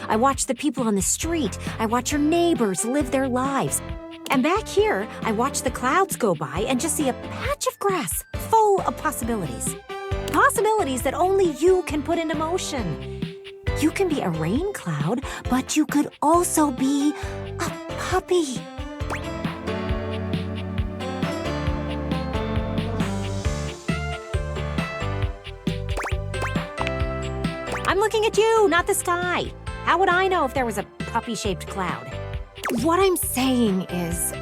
I watch the people on the street. I watch your neighbors live their lives. And back here, I watch the clouds go by and just see a patch of grass full of possibilities. Possibilities that only you can put into motion. You can be a rain cloud, but you could also be a puppy. I'm looking at you, not the sky. How would I know if there was a puppy-shaped cloud? What I'm saying is,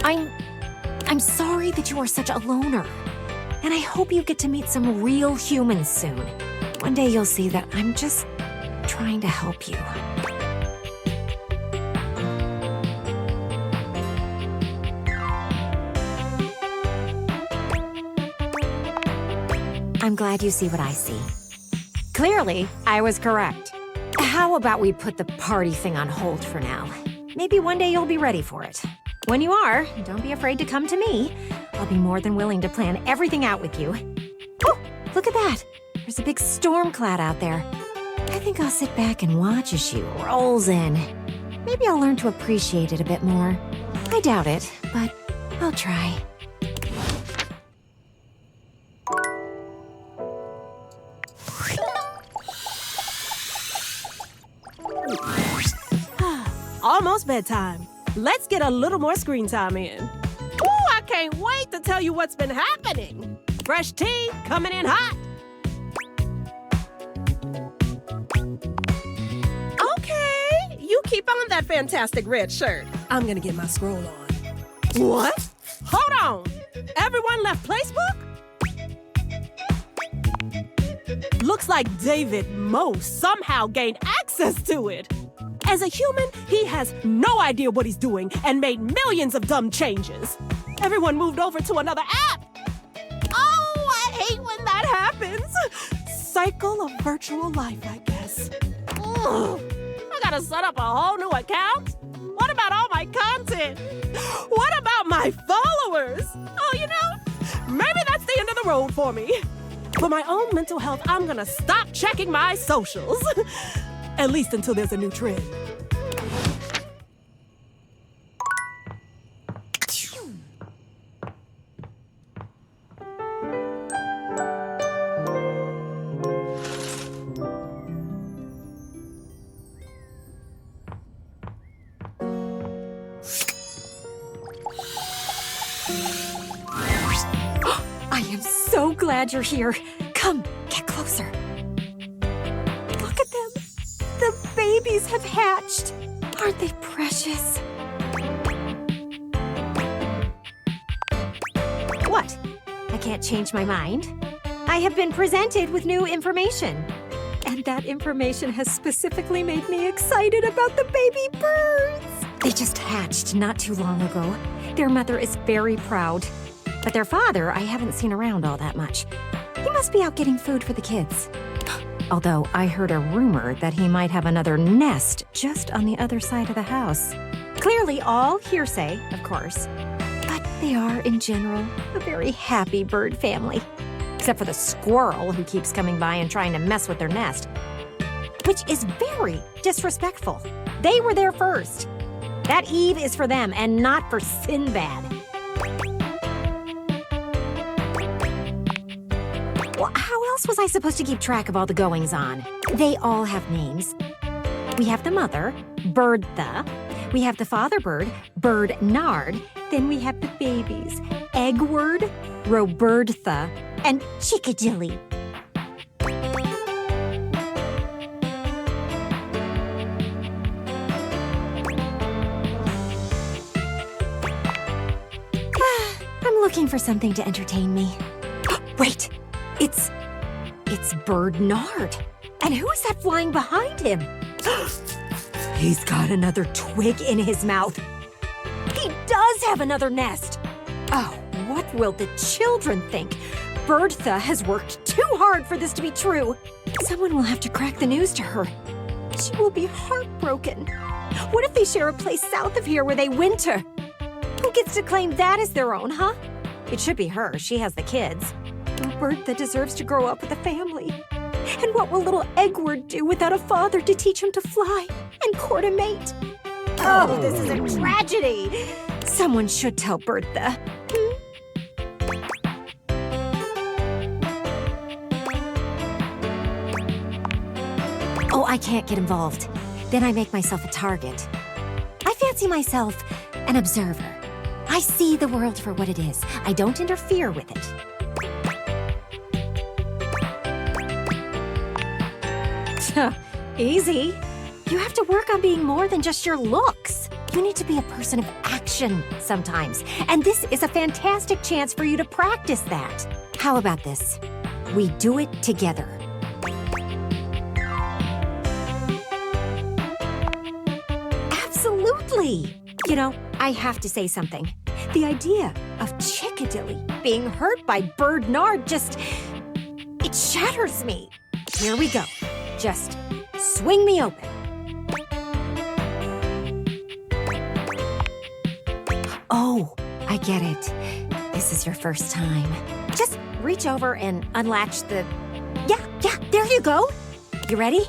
I'm sorry that you are such a loner. And I hope you get to meet some real humans soon. One day you'll see that I'm just trying to help you. I'm glad you see what I see. Clearly, I was correct. How about we put the party thing on hold for now? Maybe one day you'll be ready for it. When you are, don't be afraid to come to me. I'll be more than willing to plan everything out with you. Oh, look at that. There's a big storm cloud out there. I think I'll sit back and watch as she rolls in. Maybe I'll learn to appreciate it a bit more. I doubt it, but I'll try. Almost bedtime. Let's get a little more screen time in. Ooh, I can't wait to tell you what's been happening. Fresh tea coming in hot. Okay, you keep on that fantastic red shirt. I'm gonna get my scroll on. What? Hold on. Everyone left Placebook? Looks like David Moe somehow gained access to it. As a human, he has no idea what he's doing and made millions of dumb changes. Everyone moved over to another app. Oh, I hate when that happens. Cycle of virtual life, I guess. Ugh. I gotta set up a whole new account? What about all my content? What about my followers? Oh, you know, maybe that's the end of the road for me. For my own mental health, I'm gonna stop checking my socials. At least until there's a new trend. I am so glad you're here. Come, get closer. Look at them. The babies have hatched. Aren't they precious? What? I can't change my mind. I have been presented with new information. And that information has specifically made me excited about the baby birds. They just hatched not too long ago. Their mother is very proud. But their father, I haven't seen around all that much. He must be out getting food for the kids. Although I heard a rumor that he might have another nest just on the other side of the house. Clearly all hearsay, of course. But they are, in general, a very happy bird family. Except for the squirrel who keeps coming by and trying to mess with their nest. Which is very disrespectful. They were there first. That Eve is for them and not for Sinbad. Well, how else was I supposed to keep track of all the goings-on? They all have names. We have the mother, Birdtha. We have the father bird, Birdnard. Then we have the babies, Eggward, Robertha, and Chickadilly. I'm looking for something to entertain me. Wait! It's Birdnard. And who is that flying behind him? He's got another twig in his mouth. He does have another nest. Oh, what will the children think? Birdtha has worked too hard for this to be true. Someone will have to crack the news to her. She will be heartbroken. What if they share a place south of here where they winter? Who gets to claim that as their own, huh? It should be her. She has the kids. A bird that deserves to grow up with a family. And what will little Eggward do without a father to teach him to fly and court a mate? Oh, this is a tragedy. Someone should tell Bertha. Oh, I can't get involved. Then I make myself a target. I fancy myself an observer. I see the world for what it is. I don't interfere with it. Easy. You have to work on being more than just your looks. You need to be a person of action sometimes. And this is a fantastic chance for you to practice that. How about this? We do it together. Absolutely. You know, I have to say something. The idea of Chickadilly being hurt by Bird Nard just... it shatters me. Here we go. Just swing me open. Oh, I get it. This is your first time. Just reach over and unlatch the... Yeah, there you go. You ready?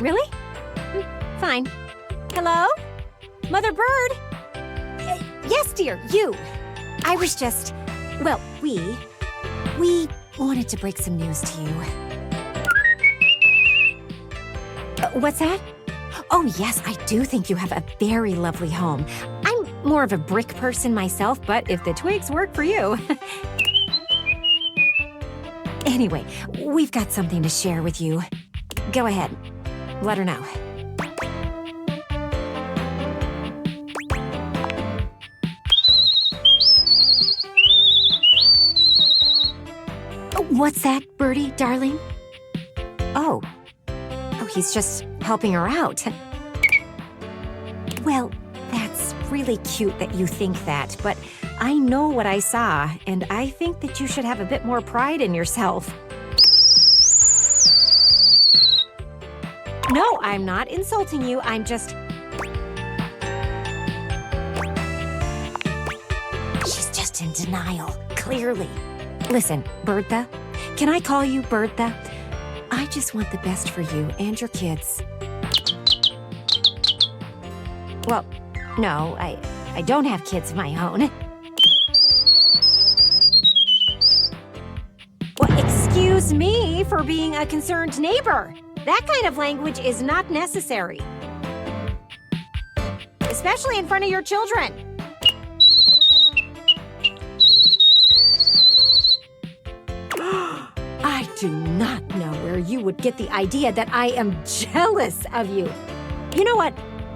Really? Fine. Hello? Mother Bird? Yes, dear, you. I was just... well, we wanted to break some news to you. What's that? Oh, yes, I do think you have a very lovely home. I'm more of a brick person myself, but if the twigs work for you... Anyway, we've got something to share with you. Go ahead. Let her know. What's that, Birdie, darling? Oh, he's just helping her out. Well, that's really cute that you think that, but I know what I saw, and I think that you should have a bit more pride in yourself. No, I'm not insulting you, I'm just... She's just in denial, clearly. Listen, Bertha, can I call you Bertha? I just want the best for you and your kids. Well, no, I don't have kids of my own. Well, excuse me for being a concerned neighbor. That kind of language is not necessary. Especially in front of your children. I do not know where you would get the idea that I am jealous of you. You know what?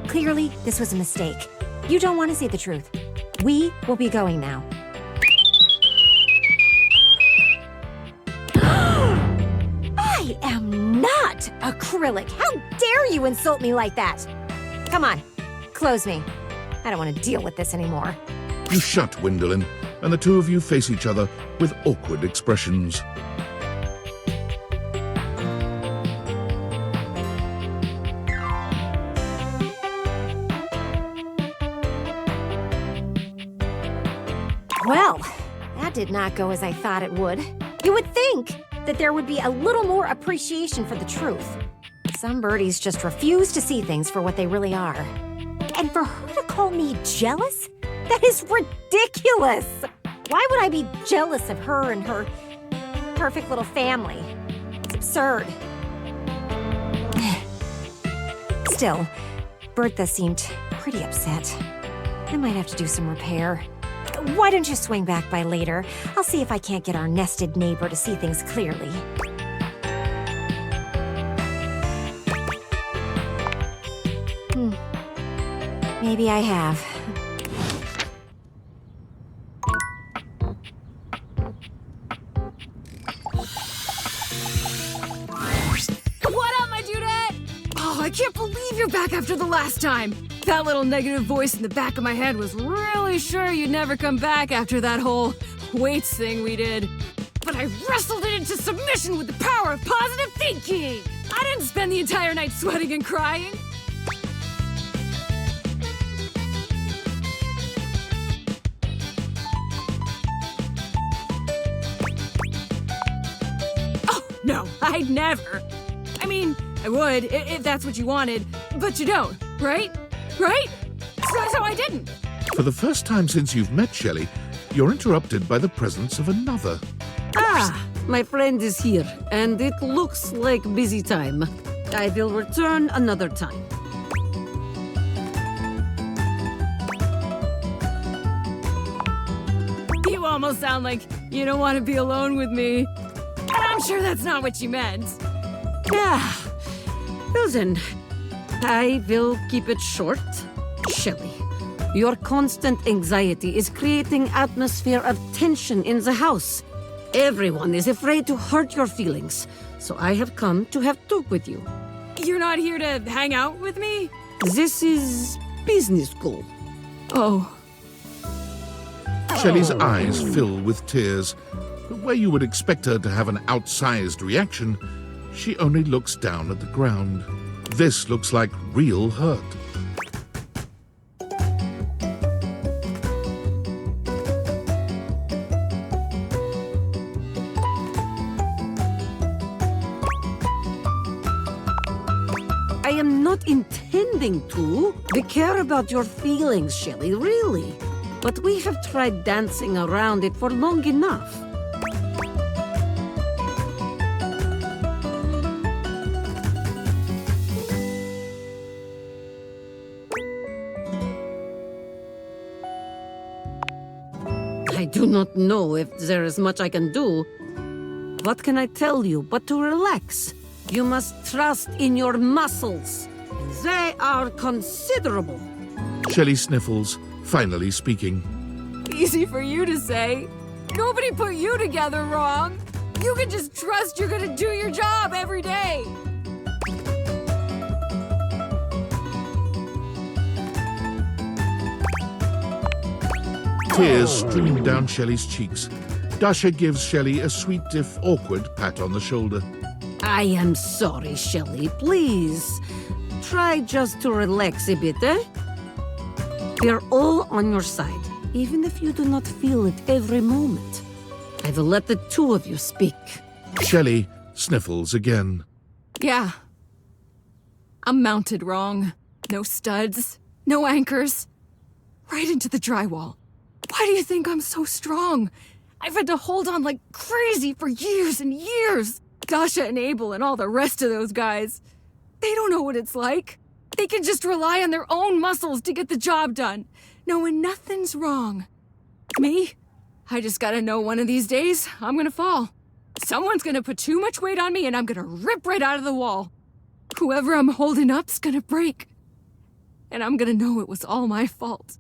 Clearly, this was a mistake. You don't want to see the truth. We will be going now. I am not acrylic. How dare you insult me like that? Come on, close me. I don't want to deal with this anymore. You shut Wyndolyn, and the two of you face each other with awkward expressions. Well, that did not go as I thought it would. You would think that there would be a little more appreciation for the truth. Some birdies just refuse to see things for what they really are. And for her to call me jealous? That is ridiculous! Why would I be jealous of her and her perfect little family? It's absurd. Still, Bertha seemed pretty upset. I might have to do some repair. Why don't you swing back by later? I'll see if I can't get our nested neighbor to see things clearly. Maybe I have. What up, my Dudette? Oh, I can't believe you're back after the last time. That little negative voice in the back of my head was really sure you'd never come back after that whole weights thing we did. But I wrestled it into submission with the power of positive thinking! I didn't spend the entire night sweating and crying! Oh, no, I'd never. I mean, I would, if that's what you wanted, but you don't, right? Right? So I didn't. For the first time since you've met Shelley, you're interrupted by the presence of another. Ah, my friend is here, and it looks like busy time. I will return another time. You almost sound like you don't want to be alone with me. And I'm sure that's not what you meant. Yeah. Well then, I will keep it short. Shelley, your constant anxiety is creating atmosphere of tension in the house. Everyone is afraid to hurt your feelings, so I have come to have talk with you. You're not here to hang out with me? This is business school. Oh. Shelley's eyes fill with tears, but where you would expect her to have an outsized reaction, she only looks down at the ground. This looks like real hurt. I am not intending to. We care about your feelings, Shelley, really. But we have tried dancing around it for long enough. I do not know if there is much I can do. What can I tell you but to relax? You must trust in your muscles. They are considerable. Shelley sniffles, finally speaking. Easy for you to say. Nobody put you together wrong. You can just trust you're gonna do your job every day. Tears streaming down Shelley's cheeks. Dasha gives Shelley a sweet if awkward pat on the shoulder. I am sorry, Shelley. Please, try just to relax a bit, eh? We're all on your side, even if you do not feel it every moment. I will let the two of you speak. Shelley sniffles again. Yeah. I'm mounted wrong. No studs, no anchors. Right into the drywall. Why do you think I'm so strong? I've had to hold on like crazy for years and years. Dasha and Abel and all the rest of those guys. They don't know what it's like. They can just rely on their own muscles to get the job done, knowing nothing's wrong. Me? I just gotta know one of these days I'm gonna fall. Someone's gonna put too much weight on me and I'm gonna rip right out of the wall. Whoever I'm holding up's gonna break. And I'm gonna know it was all my fault.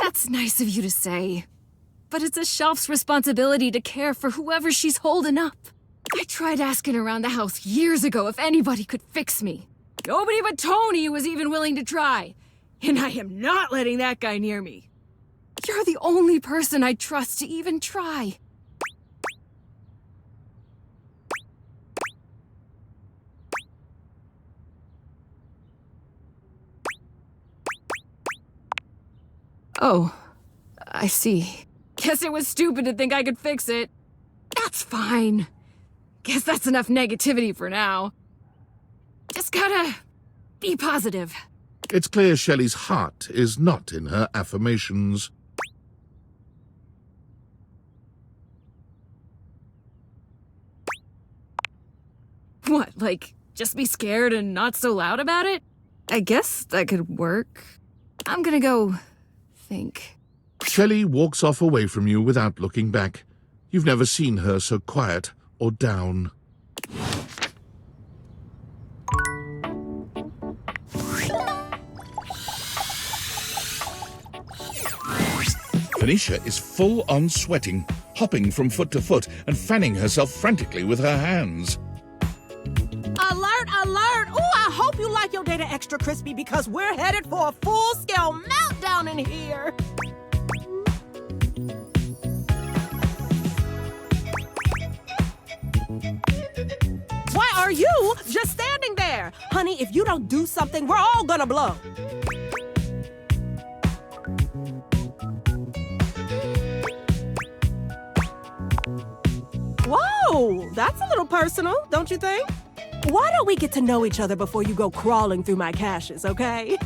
That's nice of you to say. But it's a shelf's responsibility to care for whoever she's holding up. I tried asking around the house years ago if anybody could fix me. Nobody but Tony was even willing to try. And I am not letting that guy near me. You're the only person I trust to even try. Oh, I see. Guess it was stupid to think I could fix it. That's fine. Guess that's enough negativity for now. Just gotta be positive. It's clear Shelley's heart is not in her affirmations. What, like, just be scared and not so loud about it? I guess that could work. I'm gonna go think. Shelley walks off away from you without looking back. You've never seen her so quiet or down. Phoenicia is full on sweating, hopping from foot to foot and fanning herself frantically with her hands. Alert, alert! Ooh, I hope you like your potato extra crispy because we're headed for a full-scale meltdown in here. Why are you just standing there? Honey, if you don't do something, we're all gonna blow. Whoa, that's a little personal, don't you think? Why don't we get to know each other before you go crawling through my caches, okay?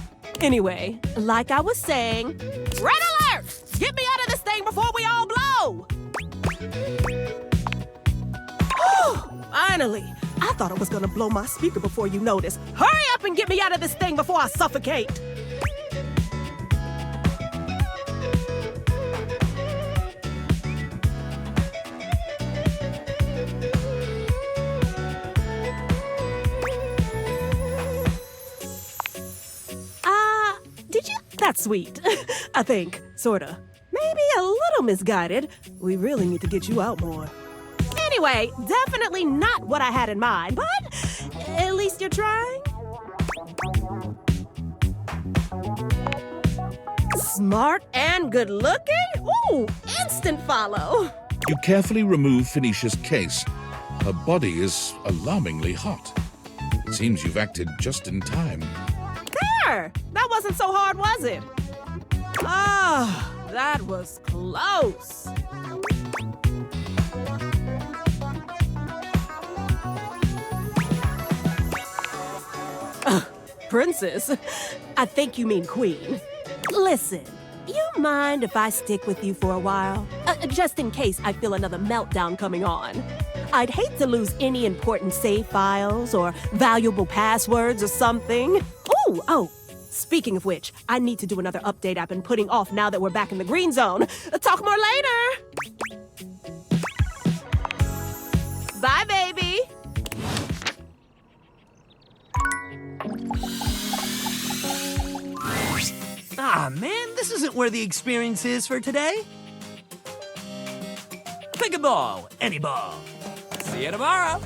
Anyway, like I was saying, red alert! Get me out of this thing before we all blow! Finally! I thought I was gonna blow my speaker before you noticed. Hurry up and get me out of this thing before I suffocate! That's sweet. I think, sorta. Maybe a little misguided. We really need to get you out more. Anyway, definitely not what I had in mind, but at least you're trying. Smart and good looking? Ooh, instant follow. You carefully remove Phoenicia's case. Her body is alarmingly hot. It seems you've acted just in time. There! That wasn't so hard, was it? Ah, that was close. Princess, I think you mean queen. Listen, you mind if I stick with you for a while? Just in case I feel another meltdown coming on. I'd hate to lose any important save files or valuable passwords or something. Oh, speaking of which, I need to do another update I've been putting off now that we're back in the green zone. Talk more later. Bye, baby. Ah, man, this isn't where the experience is for today. Pick a ball, any ball. See you tomorrow.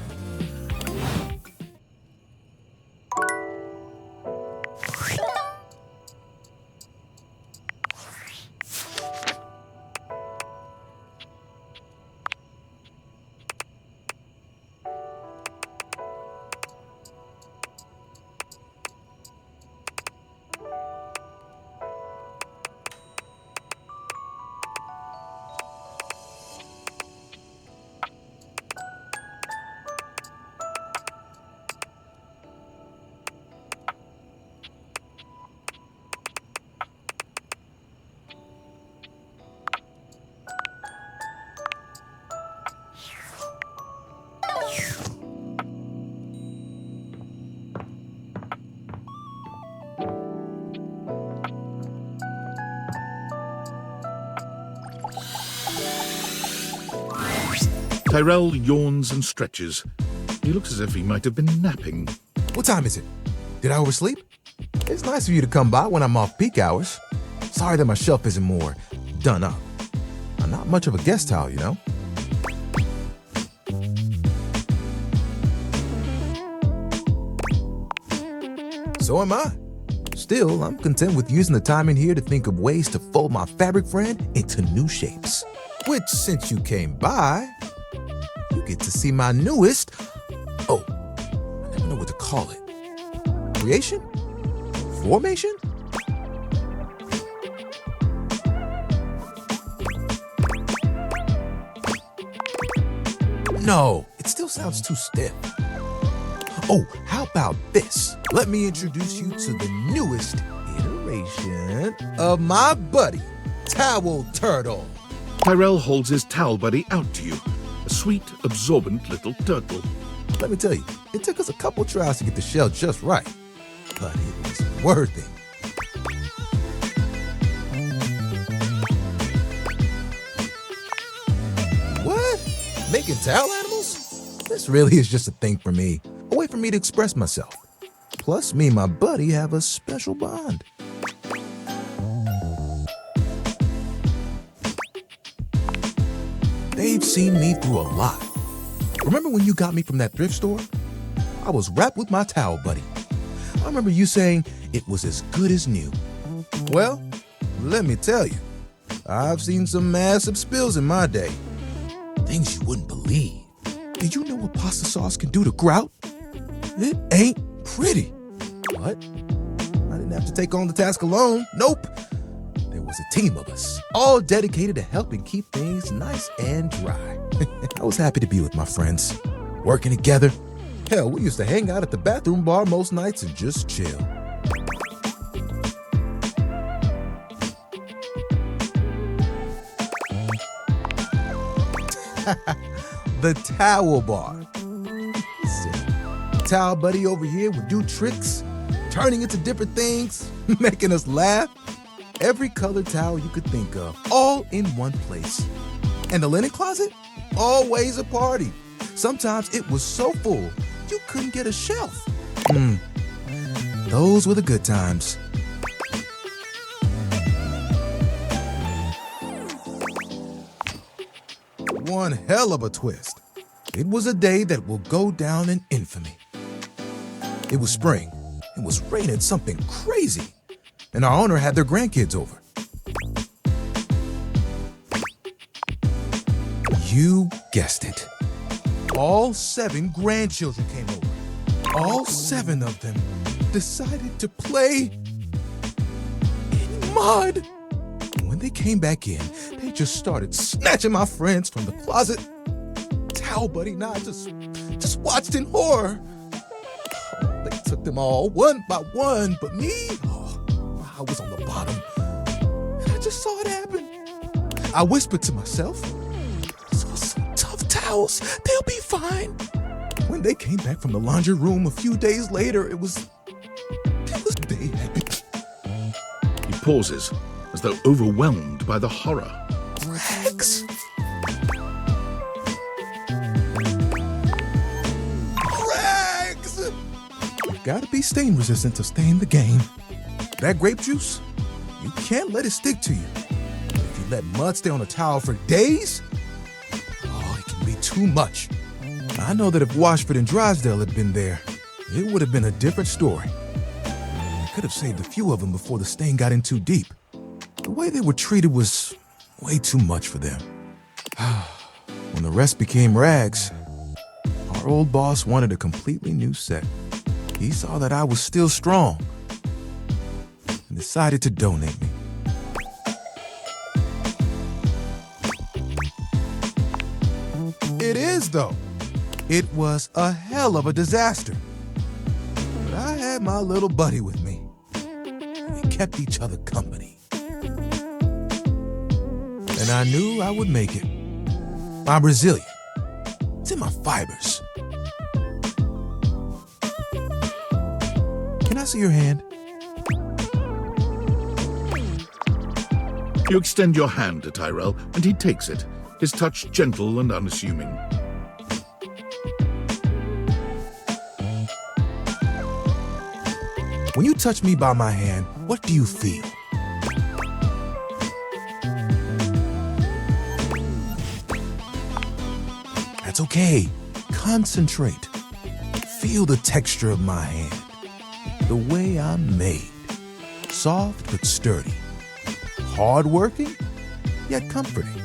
Tyrell yawns and stretches. He looks as if he might have been napping. What time is it? Did I oversleep? It's nice of you to come by when I'm off peak hours. Sorry that my shelf isn't more done up. I'm not much of a guest towel, you know? So am I. Still, I'm content with using the time in here to think of ways to fold my fabric friend into new shapes. Which, since you came by, you get to see my newest, I never know what to call it. Creation? Formation? No, it still sounds too stiff. Oh, how about this? Let me introduce you to the newest iteration of my buddy, Towel Turtle. Tyrell holds his towel buddy out to you, a sweet, absorbent little turtle. Let me tell you, it took us a couple tries to get the shell just right, but it was worth it. What? Making towel animals? This really is just a thing for me, a way for me to express myself. Plus, me and my buddy have a special bond. They've seen me through a lot. Remember when you got me from that thrift store? I was wrapped with my towel buddy. I remember you saying it was as good as new. Well, let me tell you, I've seen some massive spills in my day. Things you wouldn't believe. Do you know what pasta sauce can do to grout? It ain't pretty. But I didn't have to take on the task alone. Nope. There was a team of us, all dedicated to helping keep things nice and dry. I was happy to be with my friends, working together. Hell, we used to hang out at the bathroom bar most nights and just chill. The towel bar. Silly. Towel buddy over here would do tricks, turning into different things, making us laugh. Every colored towel you could think of, all in one place. And the linen closet? Always a party. Sometimes it was so full, you couldn't get a shelf. Those were the good times. One hell of a twist. It was a day that will go down in infamy. It was spring. It was raining something crazy. And our owner had their grandkids over. You guessed it. All 7 grandchildren came over. All 7 of them decided to play in mud. And when they came back in, they just started snatching my friends from the closet. Towel buddy and I just watched in horror. They took them all one by one, but me, I was on the bottom. And I just saw it happen. I whispered to myself, some tough towels, they'll be fine. When they came back from the laundry room a few days later, it was day epic. He pauses, as though overwhelmed by the horror. Rags. Rags! You gotta be stain resistant to stay in the game. That grape juice, you can't let it stick to you. If you let mud stay on a towel for days, it can be too much. I know that if Washford and Drysdale had been there, it would have been a different story. I could have saved a few of them before the stain got in too deep. The way they were treated was way too much for them. When the rest became rags, our old boss wanted a completely new set. He saw that I was still strong and decided to donate me. It is, though. It was a hell of a disaster. But I had my little buddy with me. We kept each other company. And I knew I would make it. I'm resilient. It's in my fibers. Can I see your hand? You extend your hand to Tyrell, and he takes it, his touch gentle and unassuming. When you touch me by my hand, what do you feel? That's okay. Concentrate. Feel the texture of my hand. The way I'm made. Soft but sturdy. Hard-working, yet comforting.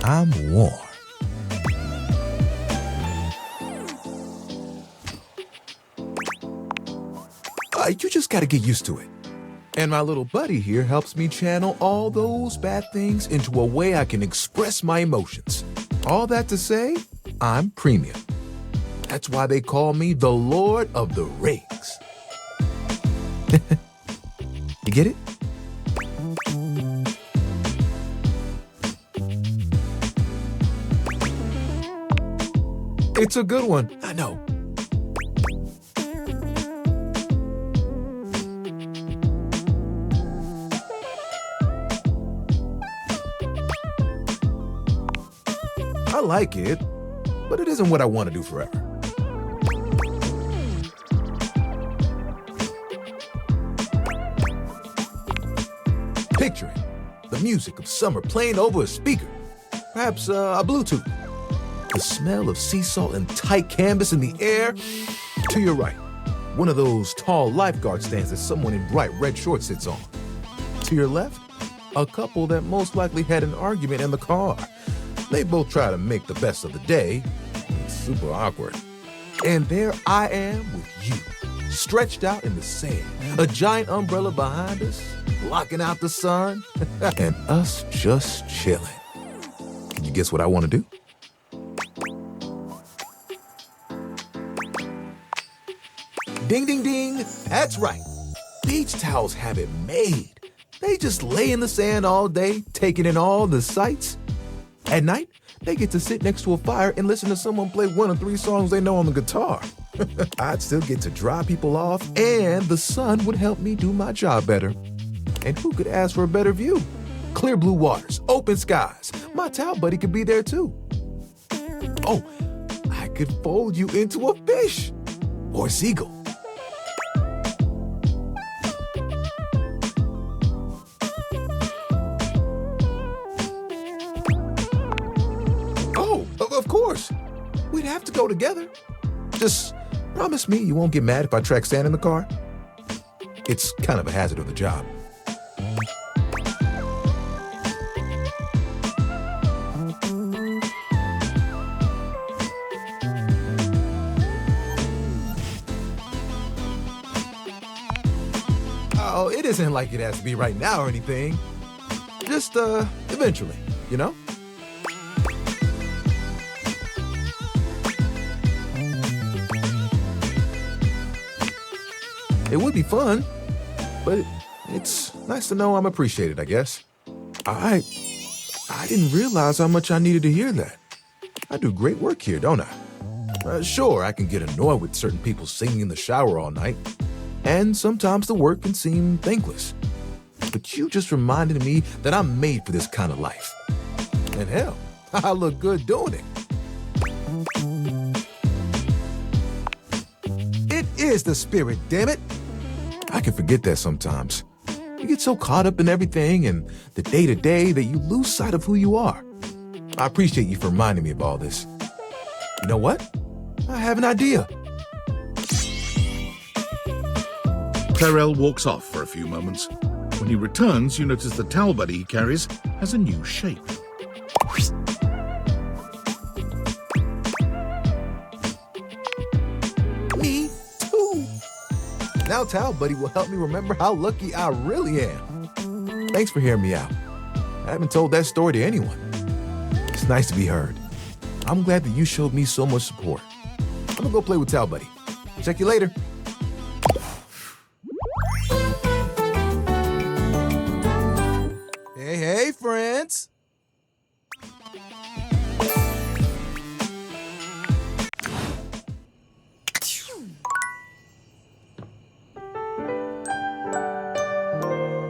I'm warm. You just gotta get used to it. And my little buddy here helps me channel all those bad things into a way I can express my emotions. All that to say, I'm premium. That's why they call me the Lord of the Rings. You get it? It's a good one, I know. I like it, but it isn't what I want to do forever. Picture it, the music of summer playing over a speaker, perhaps a Bluetooth. The smell of sea salt and tight canvas in the air to your right. one of those tall lifeguard stands that someone in bright red shorts sits on. To your left, a couple that most likely had an argument in the car. They both try to make the best of the day. It's super awkward. And there I am with you, stretched out in the sand, a giant umbrella behind us, blocking out the sun, and us just chilling. Can you guess what I want to do? Ding, ding, ding. That's right. Beach towels have it made. They just lay in the sand all day, taking in all the sights. At night, they get to sit next to a fire and listen to someone play one of 3 songs they know on the guitar. I'd still get to dry people off, and the sun would help me do my job better. And who could ask for a better view? Clear blue waters, open skies. My towel buddy could be there too. Oh, I could fold you into a fish or a seagull. Of course. We'd have to go together. Just promise me you won't get mad if I track sand in the car. It's kind of a hazard of the job. Oh, it isn't like it has to be right now or anything. Just, eventually, you know? It would be fun, but it's nice to know I'm appreciated, I guess. I didn't realize how much I needed to hear that. I do great work here, don't I? Sure, I can get annoyed with certain people singing in the shower all night, and sometimes the work can seem thankless. But you just reminded me that I'm made for this kind of life. And hell, I look good doing it. It is the spirit, damn it. I can forget that sometimes. You get so caught up in everything and the day-to-day that you lose sight of who you are. I appreciate you for reminding me of all this. You know what? I have an idea. Tyrell walks off for a few moments. When he returns, you notice the towel buddy he carries has a new shape. Me too. Now Towel Buddy will help me remember how lucky I really am. Thanks for hearing me out. I haven't told that story to anyone. It's nice to be heard. I'm glad that you showed me so much support. I'm gonna go play with Towel Buddy. Check you later.